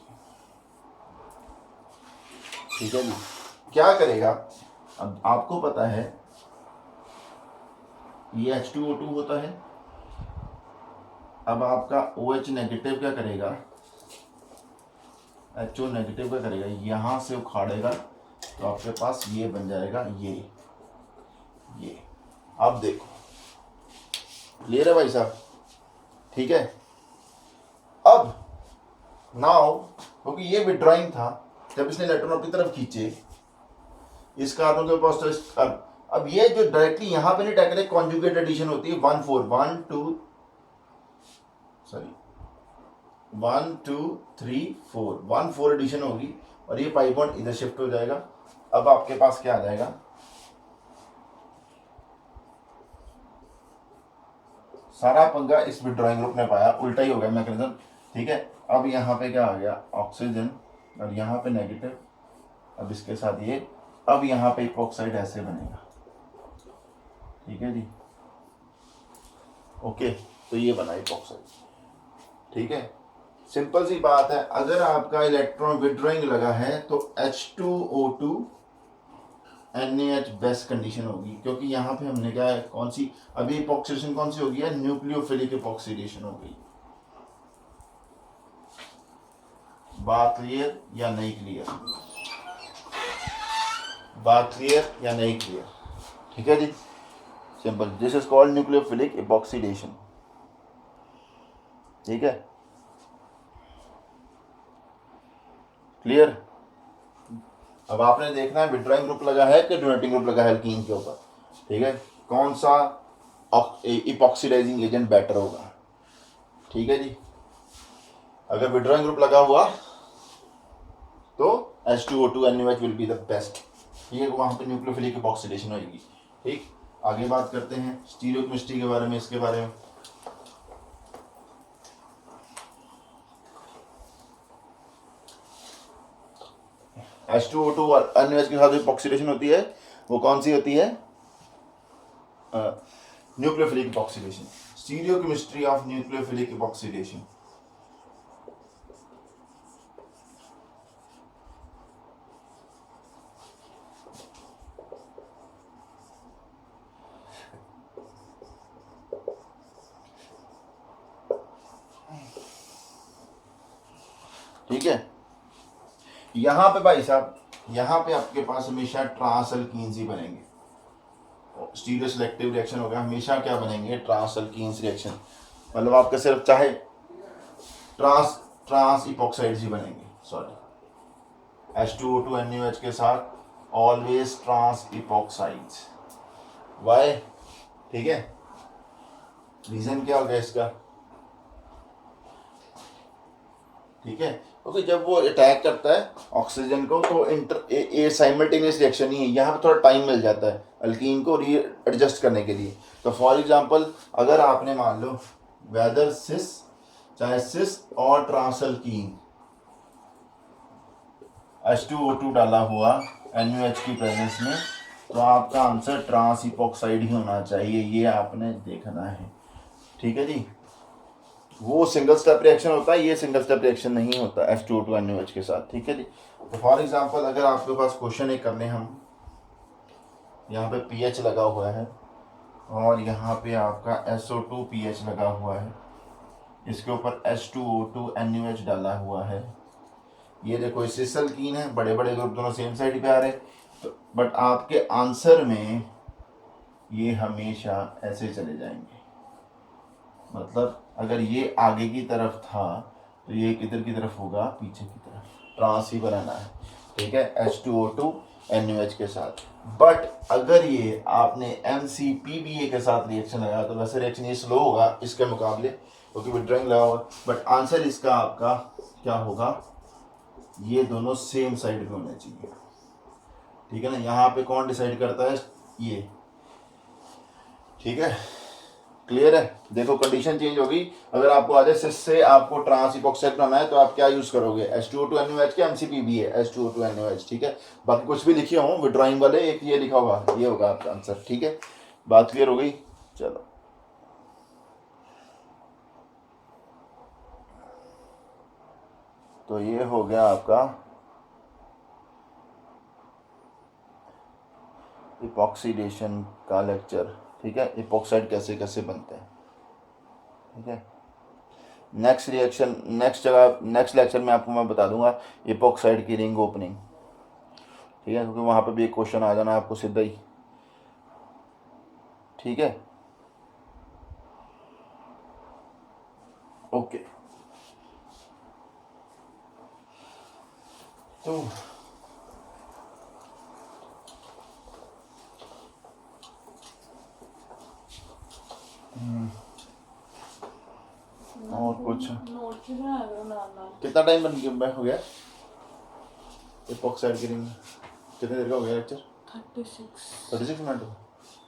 ठीक है जी। क्या करेगा? अब आपको पता है ये H2O2 होता है। अब आपका OH नेगेटिव क्या करेगा? HO नेगेटिव क्या करेगा? यहां से उखाड़ेगा तो आपके पास ये बन जाएगा, ये। अब देखो, क्लियर है भाई साहब? ठीक है। अब नाउ, क्योंकि ये विड्रॉइंग था, जब इसने इलेक्ट्रॉन अपनी तरफ खींचे इस कार्बन के पास, अब ये जो डायरेक्टली यहां पे नहीं अटैक करे, कॉन्जुगेट एडिशन होती है 1 2 3 4 1 4 एडिशन होगी और ये पाई बॉन्ड इधर शिफ्ट हो जाएगा। अब आपके पास क्या आ जाएगा? सारा पंगा इस विड्रॉइंग ग्रुप ने पाया, उल्टा ही हो गया मैकेनिज्म, ठीक है। अब यहाँ पे क्या आ गया? ऑक्सीजन, और यहाँ पे नेगेटिव, अब इसके साथ ये, अब यहाँ पे इपॉक्साइड ऐसे बनेगा, ठीक है जी, ओके। तो ये बना इपॉक्साइड, ठीक है। सिंपल सी बात है, अगर आपका इलेक्ट्रॉन विड्रॉइंग लगा है तो H2O2 NaH बेस्ट कंडीशन होगी, क्योंकि यहाँ पे हमने क्या है, कौन सी अभी इपॉक्सीडेशन कौन सी होगी? न्यूक्लियोफिलिक इपॉक्सीडेशन हो गई। बात क्लियर या नहीं क्लियर? बात क्लियर या नहीं क्लियर? ठीक है जी, simple. This is called nucleophilic epoxidation, ठीक है, क्लियर। अब आपने देखना है विड्रॉइंग ग्रुप लगा है कि डोनेटिंग ग्रुप लगा है अल्कीन के ऊपर, ठीक है, कौन सा इपॉक्सीडाइजिंग एजेंट बेटर होगा, ठीक है जी। अगर विड्रॉइंग ग्रुप लगा हुआ तो H2O2 NaOH will be the best, ठीक है, वहाँ पे न्यूक्लियोफिलिक इपॉक्सीडेशन होगी, ठीक। आगे बात करते हैं स्टीरियोकेमिस्ट्री के बारे में, इसके बारे में। H2O2 और NaOH के साथ जो इपॉक्सीडेशन होती है वो कौन सी होती है? Nucleophilic epoxidation. Stereochemistry of nucleophilic epoxidation. ठीक है, यहां पे भाई साहब, यहां पे आपके पास हमेशा ट्रांस अल्कीन्स ही बनेंगे। स्टीरियो सिलेक्टिव रिएक्शन होगा, हमेशा क्या बनेंगे? ट्रांस अल्कीन्स रिएक्शन, मतलब आपके सिर्फ चाहे ट्रांस इपॉक्साइड्स ही बनेंगे, सॉरी, H2O2 NaOH के साथ ऑलवेज ट्रांस इपॉक्साइड्स। वाई? ठीक है, रीजन क्या होगा इसका? ठीक है, क्योंकि जब वो अटैक करता है ऑक्सीजन को तो ये साइमल्टेनियस रिएक्शन ही है, यहाँ पे थोड़ा टाइम मिल जाता है अल्कीन को रीएडजस्ट करने के लिए। तो फॉर एग्जांपल, अगर आपने मान लो वेदर सिस, चाहे सिस और ट्रांसअल्कीन H2O2 डाला हुआ NaOH की प्रेजेंस में, तो आपका आंसर ट्रांस इपॉक्साइड ही होना चाहिए, ये आपने देखना है, ठीक है जी। वो सिंगल स्टेप रिएक्शन होता है, ये सिंगल स्टेप रिएक्शन नहीं होता H2O2 NaOH के साथ, ठीक है जी। तो फॉर एग्जांपल, अगर आपके पास क्वेश्चन एक करने हम, यहाँ पे pH लगा हुआ है और यहाँ पे आपका SO2 pH लगा हुआ है, इसके ऊपर H2O2 NaOH डाला हुआ है, ये देखो इस सिस अल्कीन है, बड़े बड़े ग्रुप दोनों सेम साइड पे आ रहे, तो बट आपके आंसर में ये हमेशा ऐसे चले जाएंगे, मतलब अगर ये आगे की तरफ था तो ये किधर की तरफ होगा? पीछे की तरफ, ट्रांस ही बनाना है, ठीक है। H2O2 NaOH के साथ। बट अगर ये आपने MCPBA के साथ रिएक्शन लगाया तो वैसे रिएक्शन ये स्लो होगा इसके मुकाबले, क्योंकि विड्रॉइंग लगा हुआ। बट आंसर इसका आपका क्या होगा, ये दोनों सेम साइड पे होने चाहिए, ठीक है ना। यहाँ पे कौन डिसाइड करता है, ये, ठीक है, क्लियर है। देखो कंडीशन चेंज होगी। अगर आपको आ जाए सिस से आपको ट्रांस इपॉक्साइड बनाना है तो आप क्या यूज करोगे, H2O2NaOH के MCPBA H2O2NaOH, ठीक है। बाकी कुछ भी लिखे हो विड्रॉइंग वाले, एक ये लिखा होगा, ये होगा आपका आंसर, ठीक है। बात क्लियर हो गई। चलो तो ये हो गया आपका इपॉक्सीडेशन का लेक्चर, ठीक है। इपॉक्साइड कैसे कैसे बनते हैं, ठीक है। नेक्स्ट रिएक्शन, नेक्स्ट लेक्चर में आपको मैं बता दूंगा इपॉक्साइड की रिंग ओपनिंग, ठीक है, क्योंकि वहाँ पे भी एक क्वेश्चन आ जाना आपको सीधा ही, ठीक है। ओके तो और कुछ नोट भी बना करो नाल नाल। कितना टाइम बन गया हो गया इपॉक्साइड की रिंग, कितने देर का हो गया लेक्चर, 36 मिनट।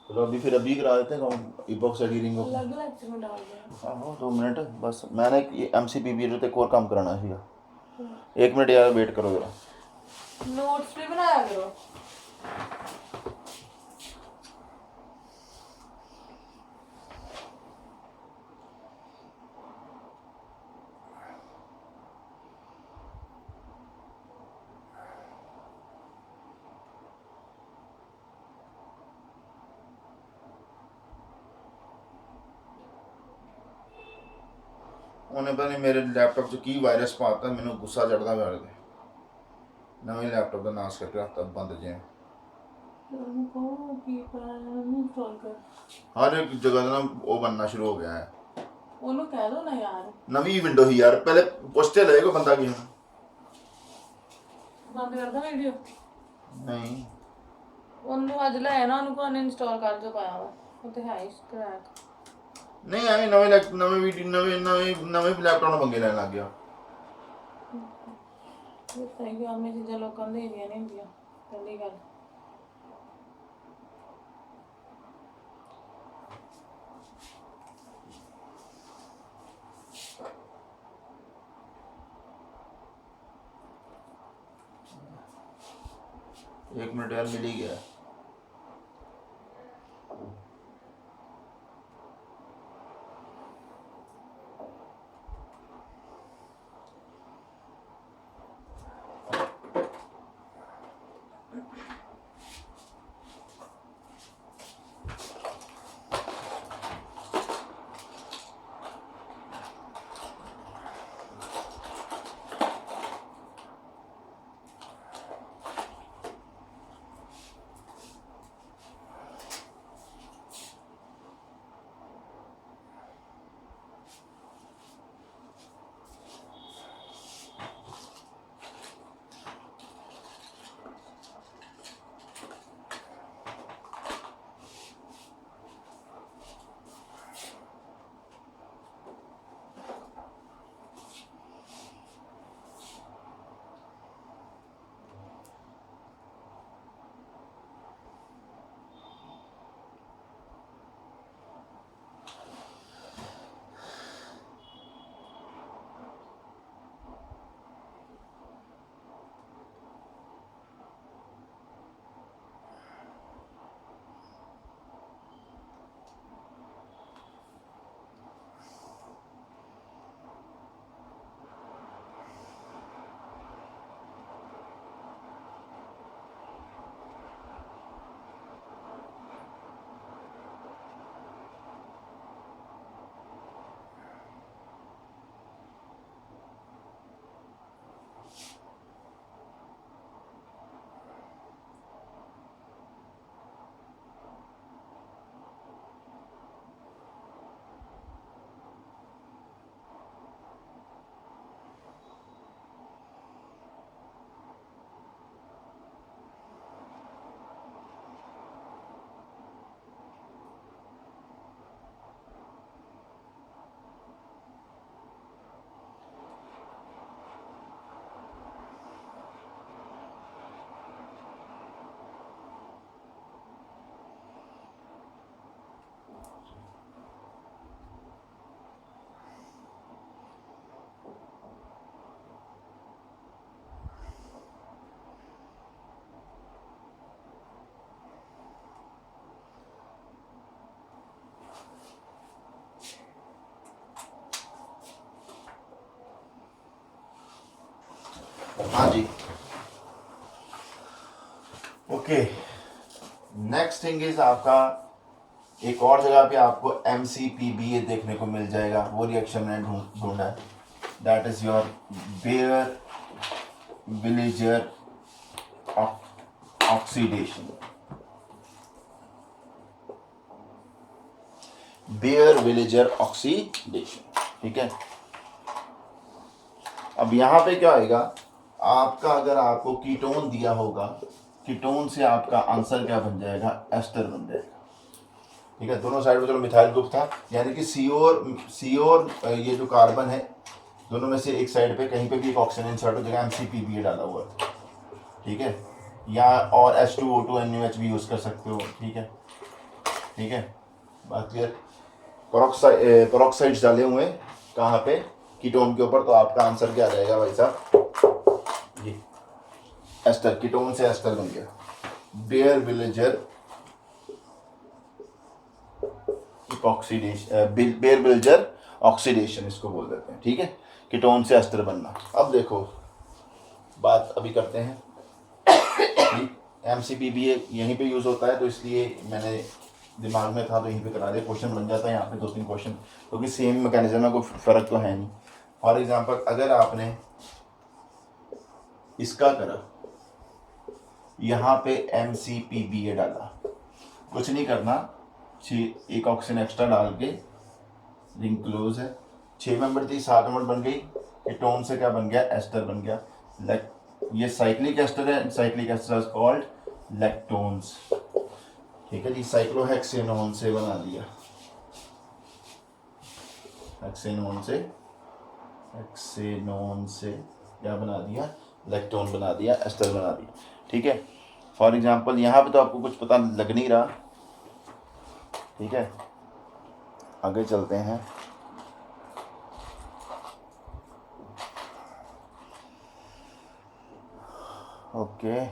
चलो अभी फिर अभी करा देते हैं इपॉक्साइड की रिंग। अलग लेक्चर में डाल दो। हाँ 2 मिनट बस, मैंने MCPBA एक और काम कराना सीगा। 1 मिनट यार वेट करो जरा। नोट्स भी बनाया करो। उन्हें पता नहीं मेरे लैपटॉप च की वायरस पाता, मैंने गुस्सा चढ़ता मेरे ते, नवे लैपटॉप का नाश करके रखता बंद जे। उनको की इंस्टॉल कर। हर एक जगह ना वो बनना शुरू हो गया है। ਉਹਨੂੰ ਕਹਿ ਦੋ ਨਾ ਯਾਰ नवी विंडो ही यार, पहले पुछते लगे कोई बंदा की ਬੰਦ ਕਰਦਾ ਵੀਡੀਓ। नहीं। ਉਹਨੂੰ ਅੱਜ ਲੈ ਆਣਾ, ਉਹਨੂੰ ਕੋਨ ਇੰਸਟਾਲ ਕਰ ਜੋ ਪਾਇਆ ਵਾ, ਉਹ ਤੇ ਹੈ ਹੀ क्रैक। नहीं ਐਵੇਂ ਨਵੇਂ लैपटॉप ਨਾਲ पंगे ਲੈਣ ਲੱਗ ਗਿਆ। ਇਹ ਤਾਂ ਹੀ ਆਮੇ ਚੀਜ਼ਾਂ ਲੋਕਾਂ ਦੇ ਏਰੀਆ ਨਹੀਂ ਹੁੰਦੀਆਂ, ਪਹਿਲੀ ਗੱਲ। एक मिनट यार मिल ही गया। हाँ जी, ओके। नेक्स्ट थिंग इज आपका एक और जगह पे आपको MCPBA देखने को मिल जाएगा, वो रिएक्शन मैंने ढूंढा है, that is your Baeyer Villiger oxidation. Baeyer Villiger oxidation, ठीक है। अब यहाँ पे क्या होएगा आपका, अगर आपको कीटोन दिया होगा, कीटोन से आपका आंसर क्या बन जाएगा, एस्टर बन जाएगा, ठीक है। दोनों साइड में चलो मिथाइल ग्रुप था, यानी कि सी और ये जो कार्बन है दोनों में से एक साइड पे कहीं पे भी एक ऑक्सीजन इंसर्ट हो जाएगा, MCPBA डाला हुआ है, ठीक है। या और H2O2 NaOH भी यूज कर सकते हो, ठीक है, ठीक है। बात क्लियर। पेरोक्साइड्स डाले हुए कहाँ पे, कीटोन के ऊपर, तो आपका आंसर क्या आ जाएगा भाई साहब, ये एस्टर, कीटोन से एस्टर बन गया, Baeyer Villiger oxidation, Baeyer Villiger oxidation इसको बोल देते हैं, ठीक है, कीटोन से एस्टर बनना। अब देखो बात अभी करते हैं, MCPBA यहीं पे यूज होता है, तो इसलिए मैंने दिमाग में था तो यहीं पे करा दिया, क्वेश्चन बन जाता है यहाँ पे 2-3 क्वेश्चन, क्योंकि सेम मैकेनिज्म है, कोई फर्क तो है नहीं। फॉर एग्जांपल अगर आपने इसका करा, यहाँ पे MCPBA डाला, कुछ नहीं करना, एक ऑक्सीजन एक्स्ट्रा डाल के, रिंग क्लोज है, 6 मेंबर थी, 7 मेंबर बन गई, कीटोन से क्या बन गया, एस्टर बन गया। ये साइक्लिक एस्टर है, साइक्लिक एस्टर इज कॉल्ड लैक्टोन्स, ठीक है जी। साइक्लोहेक्सेनोन से बना दिया, हेक्सेनोन से क्या बना दिया, लैक्टोन बना दिया, एस्टर बना दिया, ठीक है। फॉर एग्जांपल यहाँ पे तो आपको कुछ पता लग नहीं रहा, ठीक है। आगे चलते हैं, ओके।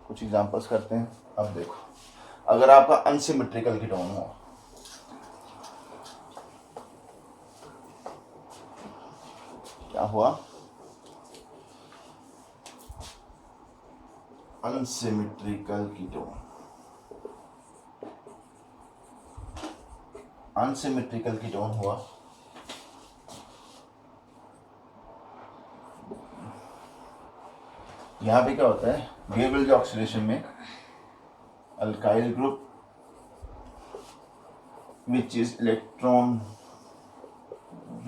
कुछ एग्जांपल्स करते हैं। अब देखो, अगर आपका अनसिमेट्रिकल कीटोन हो, क्या हुआ, अनसिमेट्रिकल कीटोन, अनसिमेट्रिकल कीटोन हुआ, यहाँ पे क्या होता है, बेयर ऑक्सीडेशन में alkyl group which is electron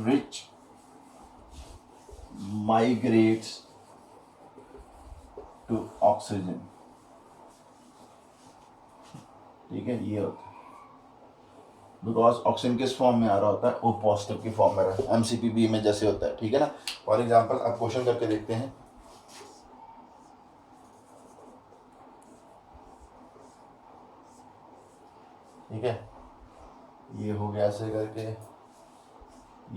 rich migrates to oxygen, ठीक है। ये होता है बिकॉज ऑक्सीजन किस फॉर्म में आ रहा होता है, ओ पॉजिटिव की फॉर्म में आ रहा है, MCPBA में जैसे होता है, ठीक है ना। फॉर एग्जांपल आप क्वेश्चन करके देखते हैं, ठीक है। ये हो गया ऐसे करके,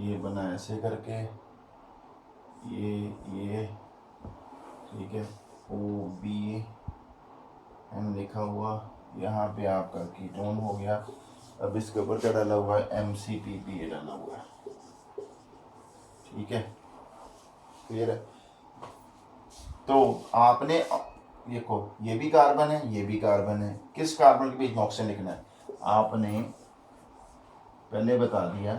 ये बना ऐसे करके, ये ठीक है, OBN लिखा हुआ, यहाँ पे आपका कीटोन हो गया। अब इसके ऊपर क्या डाला हुआ है, MCPBA डाला हुआ है, ठीक है, क्लियर है। तो आपने देखो, ये भी कार्बन है, ये भी कार्बन है, किस कार्बन के बीच में ऑक्सीजन लिखना है, आपने पहले बता दिया,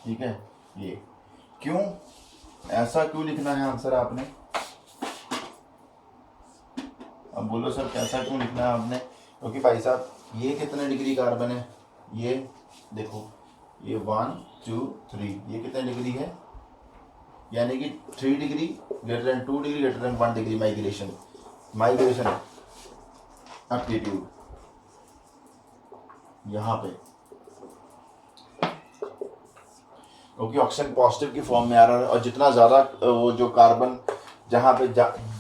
ठीक है। ये क्यों, ऐसा क्यों लिखना है आंसर आपने, बोलो सर कैसा क्यों लिखना है आपने, क्योंकि भाई साहब ये कितने डिग्री कार्बन है, ये देखो ये 1 2 3, ये कितने डिग्री है, यानी कि 3 degree greater than 2 degree greater than 1 degree migration aptitude यहाँ पे, क्योंकि ऑक्सीजन पॉजिटिव की फॉर्म में आ रहा है और जितना ज़्यादा वो जो कार्बन जहाँ पे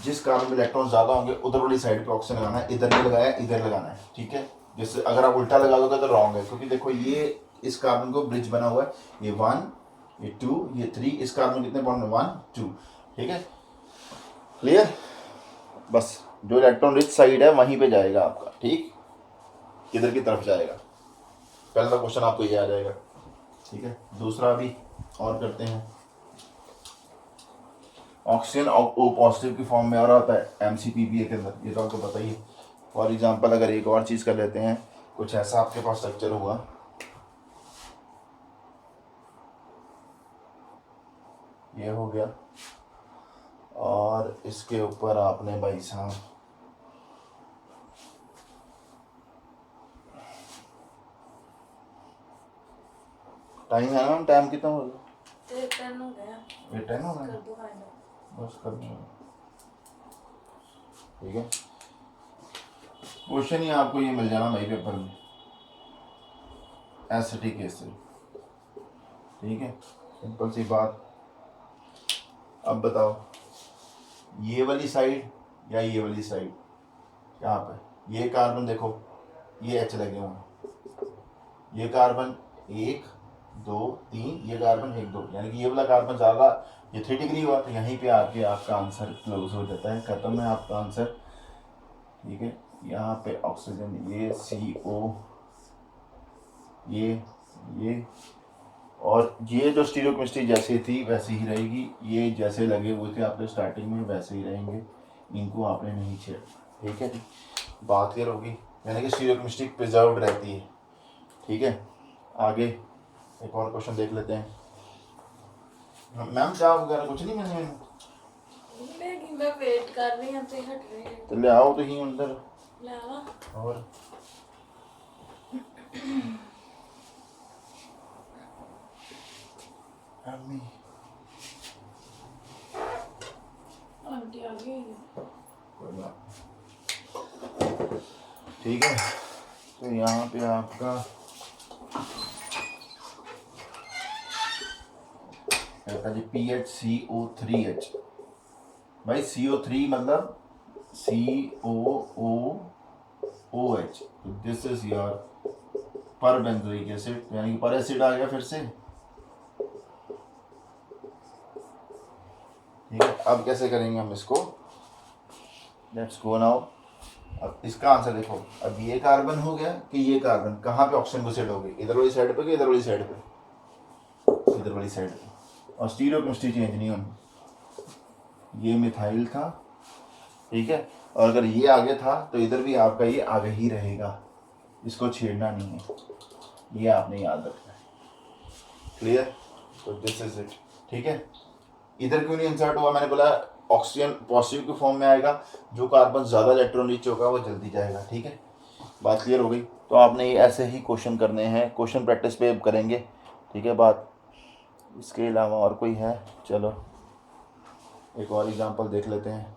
जिस कार्बन में इलेक्ट्रॉन ज़्यादा होंगे उधर वाली साइड पे ऑक्सीजन लगाना है, इधर नहीं लगाया इधर लगाना है, ठीक है। जैसे अगर आप उल्टा लगा दोगे तो रॉन्ग है, क्योंकि देखो ये इस कार्बन को ब्रिज बना हुआ है, ये 1 ये 2 ये 3, इस कार्बन कितने बॉन्ड में 1 2, ठीक है क्लियर। बस जो इलेक्ट्रॉन रिच साइड है वहीं पे जाएगा आपका, ठीक इधर की तरफ जाएगा। पहला क्वेश्चन आपको ये आ जाएगा, ठीक है। दूसरा भी और करते हैं, ऑक्सीजन ओ पॉजिटिव की फॉर्म में आ रहा होता है MCPPA के अंदर, ये तो आपको पता ही है। फॉर एग्जांपल अगर एक और चीज़ कर लेते हैं, कुछ ऐसा आपके पास स्ट्रक्चर हुआ, ये हो गया और इसके ऊपर आपने भाई साहब टाइम है ना, टाइम कितना हो गया, ये 10 हो गया, ये 10 हो कर गया, दो फाइनल। बस कर दूँगा, ठीक है। क्वेश्चन ही आपको ये मिल जाना भाई पेपर में, एसिडिक एसिड, ठीक है, सिंपल सी बात। अब बताओ ये वाली साइड या ये वाली साइड, यहाँ पे ये कार्बन देखो ये H लगे हुए हैं, ये कार्बन 1 2 3, ये कार्बन 1 2, यानी कि ये वाला कार्बन ज़्यादा, ये 3 डिग्री हुआ तो यहीं पे आके आपका आंसर क्लोज हो जाता है, खत्म है आपका आंसर, ठीक है। यहाँ पे ऑक्सीजन ये CO ये और ये जो स्टीरियोकेमिस्ट्री जैसी थी वैसी ही रहेगी, ये जैसे लगे हुए थे आपके स्टार्टिंग में वैसे ही रहेंगे, इनको आपने नहीं छेड़ा, ठीक है जी। बात क्लियर होगी, यानी कि स्टीरियोकेमिस्ट्री प्रिजर्व रहती है, ठीक है। आगे एक और क्वेश्चन देख लेते हैं। मैम चाय वगैरह कुछ नहीं मिलने में, लेकिन मैं वेट कर रही हूं, ते हट रही है, तो ले आओ तो ही अंदर। ले आवा। और अम्मी आंटी आ गई है। कोई बात नहीं। ठीक है, तो यहाँ पे आपका जी PHCO3H, भाई CO3 मतलब COOH, तो दिस इज योर पर बेंजोइक एसिड, यानी कि पर एसिड आ गया फिर से, ठीक है। अब कैसे करेंगे हम इसको, लेट्स गो नाउ। अब इसका आंसर देखो, अब ये कार्बन हो गया कि ये कार्बन कहाँ पे ऑक्सीजन को सेट हो गई, इधर वाली साइड पे कि इधर वाली साइड पे, इधर वाली साइड पे, और स्टीरियोकेमिस्ट्री चेंज नहीं होनी। ये मिथाइल था, ठीक है, और अगर ये आगे था तो इधर भी आपका ये आगे ही रहेगा, इसको छेड़ना नहीं है, ये आपने याद रखना है, क्लियर। तो दिस इज इट, ठीक है। इधर क्यों नहीं इंसर्ट हुआ, मैंने बोला ऑक्सीजन पॉजिटिव की फॉर्म में आएगा, जो कार्बन ज़्यादा इलेक्ट्रॉन रिच होगा वो जल्दी जाएगा, ठीक है। बात क्लियर हो गई। तो आपने ये ऐसे ही क्वेश्चन करने हैं, क्वेश्चन प्रैक्टिस पे करेंगे, ठीक है। बात इसके अलावा और कोई है, चलो एक और एग्जांपल देख लेते हैं।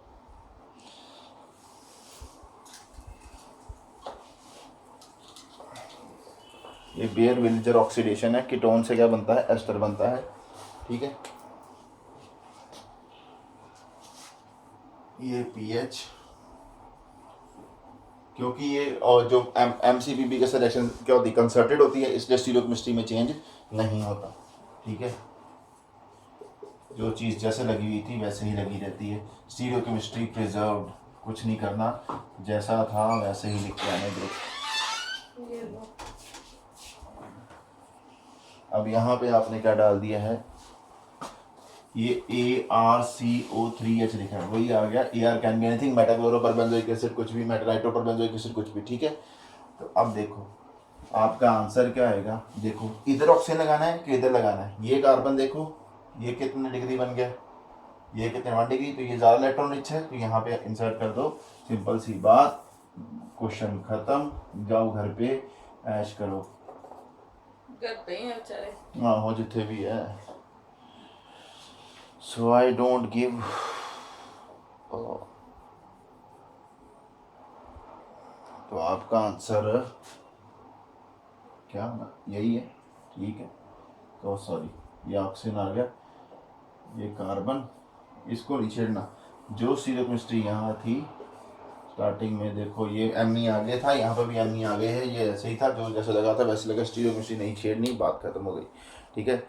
ये बेयर विलेजर ऑक्सीडेशन है, कीटोन से क्या बनता है, एस्टर बनता है, ठीक है। ये पीएच, क्योंकि ये और जो MCPP का सिलेक्शन क्या होती है, कंसर्टेड होती है, इसलिए स्टीरियोकेमिस्ट्री में चेंज नहीं होता, ठीक है। जो चीज़ जैसे लगी हुई थी वैसे ही लगी रहती है, स्टीरियोकेमिस्ट्री प्रिजर्व्ड, कुछ नहीं करना, जैसा था वैसे ही लिख के आने दो। ये लो, अब यहाँ पे आपने क्या डाल दिया है, ये ArCO3H लिखा है, वही आ गया। AR can be anything, meta-chloroperbenzoic acid कुछ भी, नाइट्रोपरबेंजोइक एसिड कुछ भी, ठीक है। तो अब देखो आपका आंसर क्या आएगा, देखो इधर ऑक्सीजन लगाना है कि इधर लगाना है, ये कार्बन देखो ये कितने डिग्री बन गया, ये कितने 1 डिग्री, तो ये ज़्यादा इलेक्ट्रॉन रिच है, तो यहाँ पे इंसर्ट कर दो, सिंपल सी बात, क्वेश्चन खत्म, जाओ घर पे ऐश करो। घर पे ही है बेचारे। हाँ हो जितने भी है। सो आई डोंट गिव, तो आपका आंसर क्या यही है, ठीक है। तो सॉरी ये ऑक्सीजन आ गया, ये कार्बन, इसको नहीं छेड़ना। जो स्टीरियोकेमिस्ट्री यहाँ थी स्टार्टिंग में, देखो ये Me आगे था, यहाँ पर भी Me आगे है, ये ऐसे ही था, जो जैसे लगा था वैसे लगा, स्टीरियोकेमिस्ट्री नहीं छेड़नी, बात खत्म हो गई, ठीक है।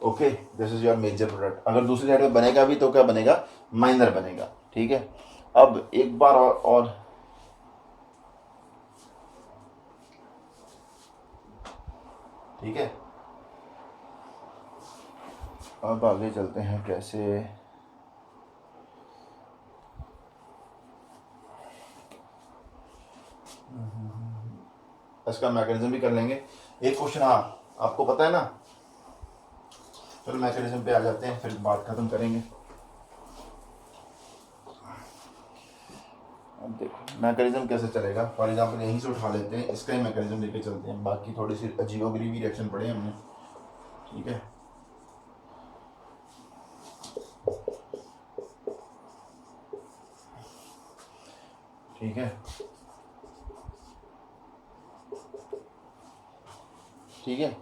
Okay, this is your major product. अगर दूसरी साइड में बनेगा भी तो क्या बनेगा, माइनर बनेगा, ठीक है। अब एक बार और ठीक है, अब आगे चलते हैं कैसे। इसका मैकेनिज्म भी कर लेंगे। एक क्वेश्चन, हाँ आपको पता है ना, चलो मैकेनिज्म पे आ जाते हैं, फिर बात खत्म करेंगे। अब देखो मैकेनिज्म कैसे चलेगा, फॉर एग्जांपल यहीं से उठा लेते हैं, इसका ही मैकेनिज्म लेके चलते हैं, बाकी थोड़ी सी अजीबोगरीब रिएक्शन पढ़े हमने, ठीक है। ठीक है, ठीक है।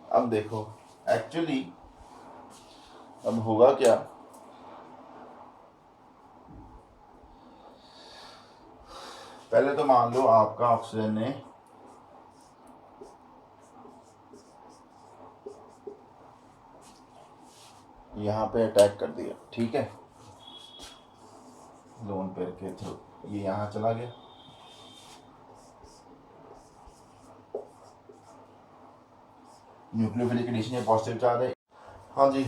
अब देखो एक्चुअली अब होगा क्या, पहले तो मान लो आपका ऑक्सीजन ने यहाँ पे अटैक कर दिया, ठीक है, लोन पेयर के थ्रू, ये यहाँ चला गया, न्यूक्लियोफिलिक एडिशन या पॉजिटिव चार्ज है। हाँ जी,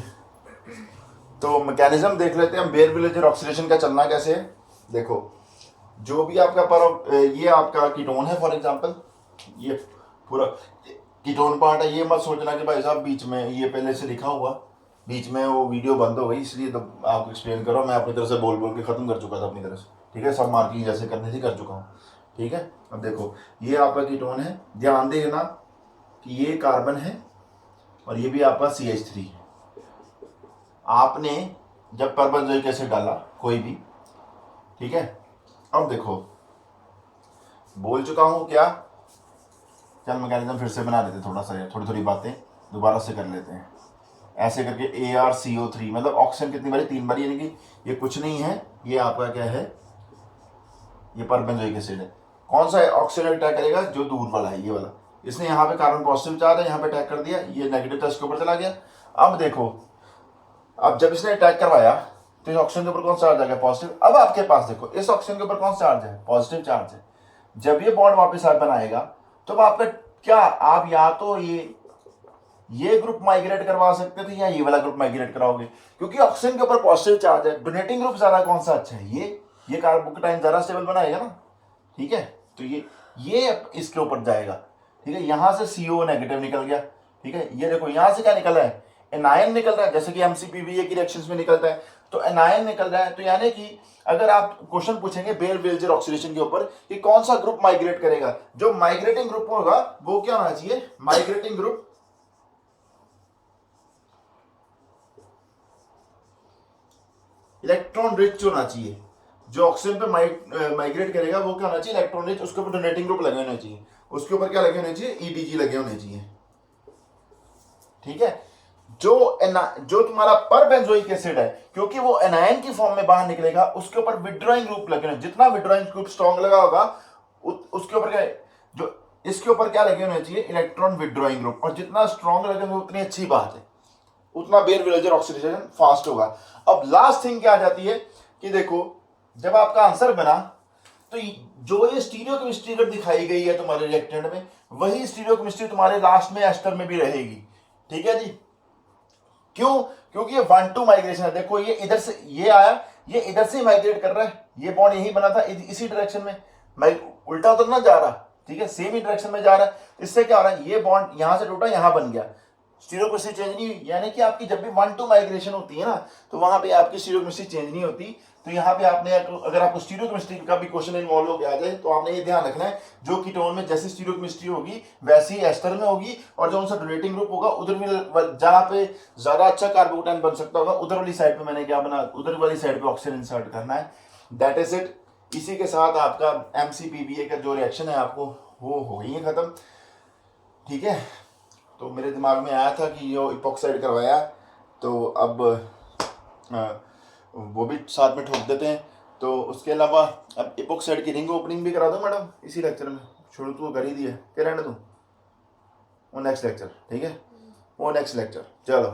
तो मैकेनिज्म देख लेते हैं हम, बेयर विलेजर ऑक्सीडेशन का चलना कैसे है। देखो जो भी आपका पर ये आपका कीटोन है, फॉर एग्जांपल ये पूरा कीटोन पार्ट है, ये मत सोचना कि भाई साहब बीच में ये पहले से लिखा हुआ, बीच में वो वीडियो बंद हो गई इसलिए तो आपको एक्सप्लेन करो, मैं अपनी तरफ से बोल बोल के ख़त्म कर चुका था अपनी तरफ से, ठीक है, सब मार्किंग जैसे करनी थी कर चुका हूँ, ठीक है। अब देखो ये आपका कीटोन है, ध्यान देना कि ये कार्बन है और ये भी आपका CH3 है। आपने जब परबेंजोइक एसिड डाला कोई भी, ठीक है, अब देखो बोल चुका हूँ क्या, चल मैकेनिज्म फिर से बना देते थोड़ा सा, थोड़ी थोड़ी बातें दोबारा से कर लेते हैं। ऐसे करके ArCO3 मतलब ऑक्सीजन कितनी बारी, 3 बारी, यानी कि ये कुछ नहीं है, ये आपका क्या है, ये परबेंजोइक एसिड है। कौन सा ऑक्सीजन अटैक करेगा, जो दूर वाला है, ये वाला, इसने यहाँ पे कार्बन पॉजिटिव चार्ज है, यहाँ पे अटैक कर दिया, ये नेगेटिव था, इसके ऊपर चला गया। अब देखो, अब जब इसने अटैक करवाया तो इस ऑक्सीजन के ऊपर कौन सा चार्ज आ गया, पॉजिटिव। अब आपके पास देखो इस ऑक्सीजन के ऊपर कौन सा चार्ज है, पॉजिटिव चार्ज है। जब ये बॉन्ड वापस आप बनाएगा तो आपका क्या, आप या तो ये ग्रुप माइग्रेट करवा सकते थे या ये वाला ग्रुप माइग्रेट कराओगे, क्योंकि ऑक्सीजन के ऊपर पॉजिटिव चार्ज है। डोनेटिंग ग्रुप ज्यादा कौन सा अच्छा है, ये कार्बोकेटाइन ज्यादा स्टेबल बनाएगा ना, ठीक है। तो ये इसके ऊपर जाएगा, ठीक है। यहां से CO नेगेटिव निकल गया, ठीक है। ये देखो यहां से क्या निकल रहा है, एनायन निकल रहा है, जैसे कि MCPVA की रिएक्शंस में निकलता है, तो एनायन निकल रहा है। तो यानी कि अगर आप क्वेश्चन पूछेंगे बेयर विलेजर ऑक्सीडेशन के ऊपर कि कौन सा ग्रुप माइग्रेट करेगा, जो माइग्रेटिंग ग्रुप होगा वो क्या होना चाहिए, माइग्रेटिंग ग्रुप इलेक्ट्रॉन रिच होना चाहिए। जो ऑक्सीजन पे माइग्रेट करेगा वो क्या होना चाहिए, इलेक्ट्रॉन रिच, उसके ऊपर डोनेटिंग ग्रुप लगे होने चाहिए, उसके ऊपर क्या लगे होने चाहिए, EDG लगे होने चाहिए, ठीक है। जो तुम्हारा परबेंजोइक एसिड है, क्योंकि वो एनायन की फॉर्म में बाहर निकलेगा, उसके ऊपर विड्रॉइंग ग्रुप लगे होने, जितना विड्रॉइंग ग्रुप स्ट्रॉन्ग लगा होगा उसके ऊपर क्या, जो इसके ऊपर क्या लगे होने चाहिए, इलेक्ट्रॉन विड्रॉइंग ग्रुप, और जितना स्ट्रॉन्ग लगेंगे उतनी अच्छी बात है, उतना बेयर विलेजर ऑक्सीडेशन फास्ट होगा। अब लास्ट थिंग क्या आ जाती है कि देखो जब आपका आंसर बना तो जो ये स्टीरियोकेमिस्ट्री अगर दिखाई गई है तुम्हारे रिएक्टेंट में, वही स्टीरियोकेमिस्ट्री तुम्हारे लास्ट में एस्टर में भी रहेगी, ठीक है जी। क्यों, क्योंकि ये 1-2 माइग्रेशन है। देखो ये इधर से ये आया, ये इधर से माइग्रेट कर रहा है, ये बॉन्ड यही बना था इसी डायरेक्शन में, उल्टा तो ना जा रहा, ठीक है, सेम ही डायरेक्शन में जा रहा है। इससे क्या हो रहा है, ये बॉन्ड यहां से टूटा यहां बन गया, स्टीरियोकेमिस्ट्री चेंज नहीं हुई, यानी कि आपकी जब भी 1-2 माइग्रेशन होती है ना तो वहां पे आपकी स्टीरियोकेमिस्ट्री चेंज नहीं होती। तो यहाँ पे आपने अगर आपको स्टीरियोकेमिस्ट्री का भी क्वेश्चन इन्वॉल्व हो गया जाए तो आपने ये ध्यान रखना है जो कीटोन में जैसी स्टीरियोकेमिस्ट्री होगी वैसी एस्टर में होगी, और जो उनका डोनेटिंग ग्रुप होगा उधर भी जहाँ पे ज्यादा अच्छा कार्बोकेटाइन बन सकता होगा उधर वाली साइड पे मैंने क्या बना, उधर वाली साइड पे ऑक्सीजन इंसर्ट करना है। That is it. इसी के साथ आपका MCPBA का जो रिएक्शन है आपको वो हो गई है खत्म। ठीक है, तो मेरे दिमाग में आया था कि यो इपॉक्साइड करवाया तो अब वो भी साथ में ठोक देते हैं। तो उसके अलावा अब इपॉक्साइड की रिंग ओपनिंग भी करा दो मैडम इसी लेक्चर में, शुरू तो कर ही दिया, क्या रहने दूँ वो नेक्स्ट लेक्चर, ठीक है वो नेक्स्ट लेक्चर। चलो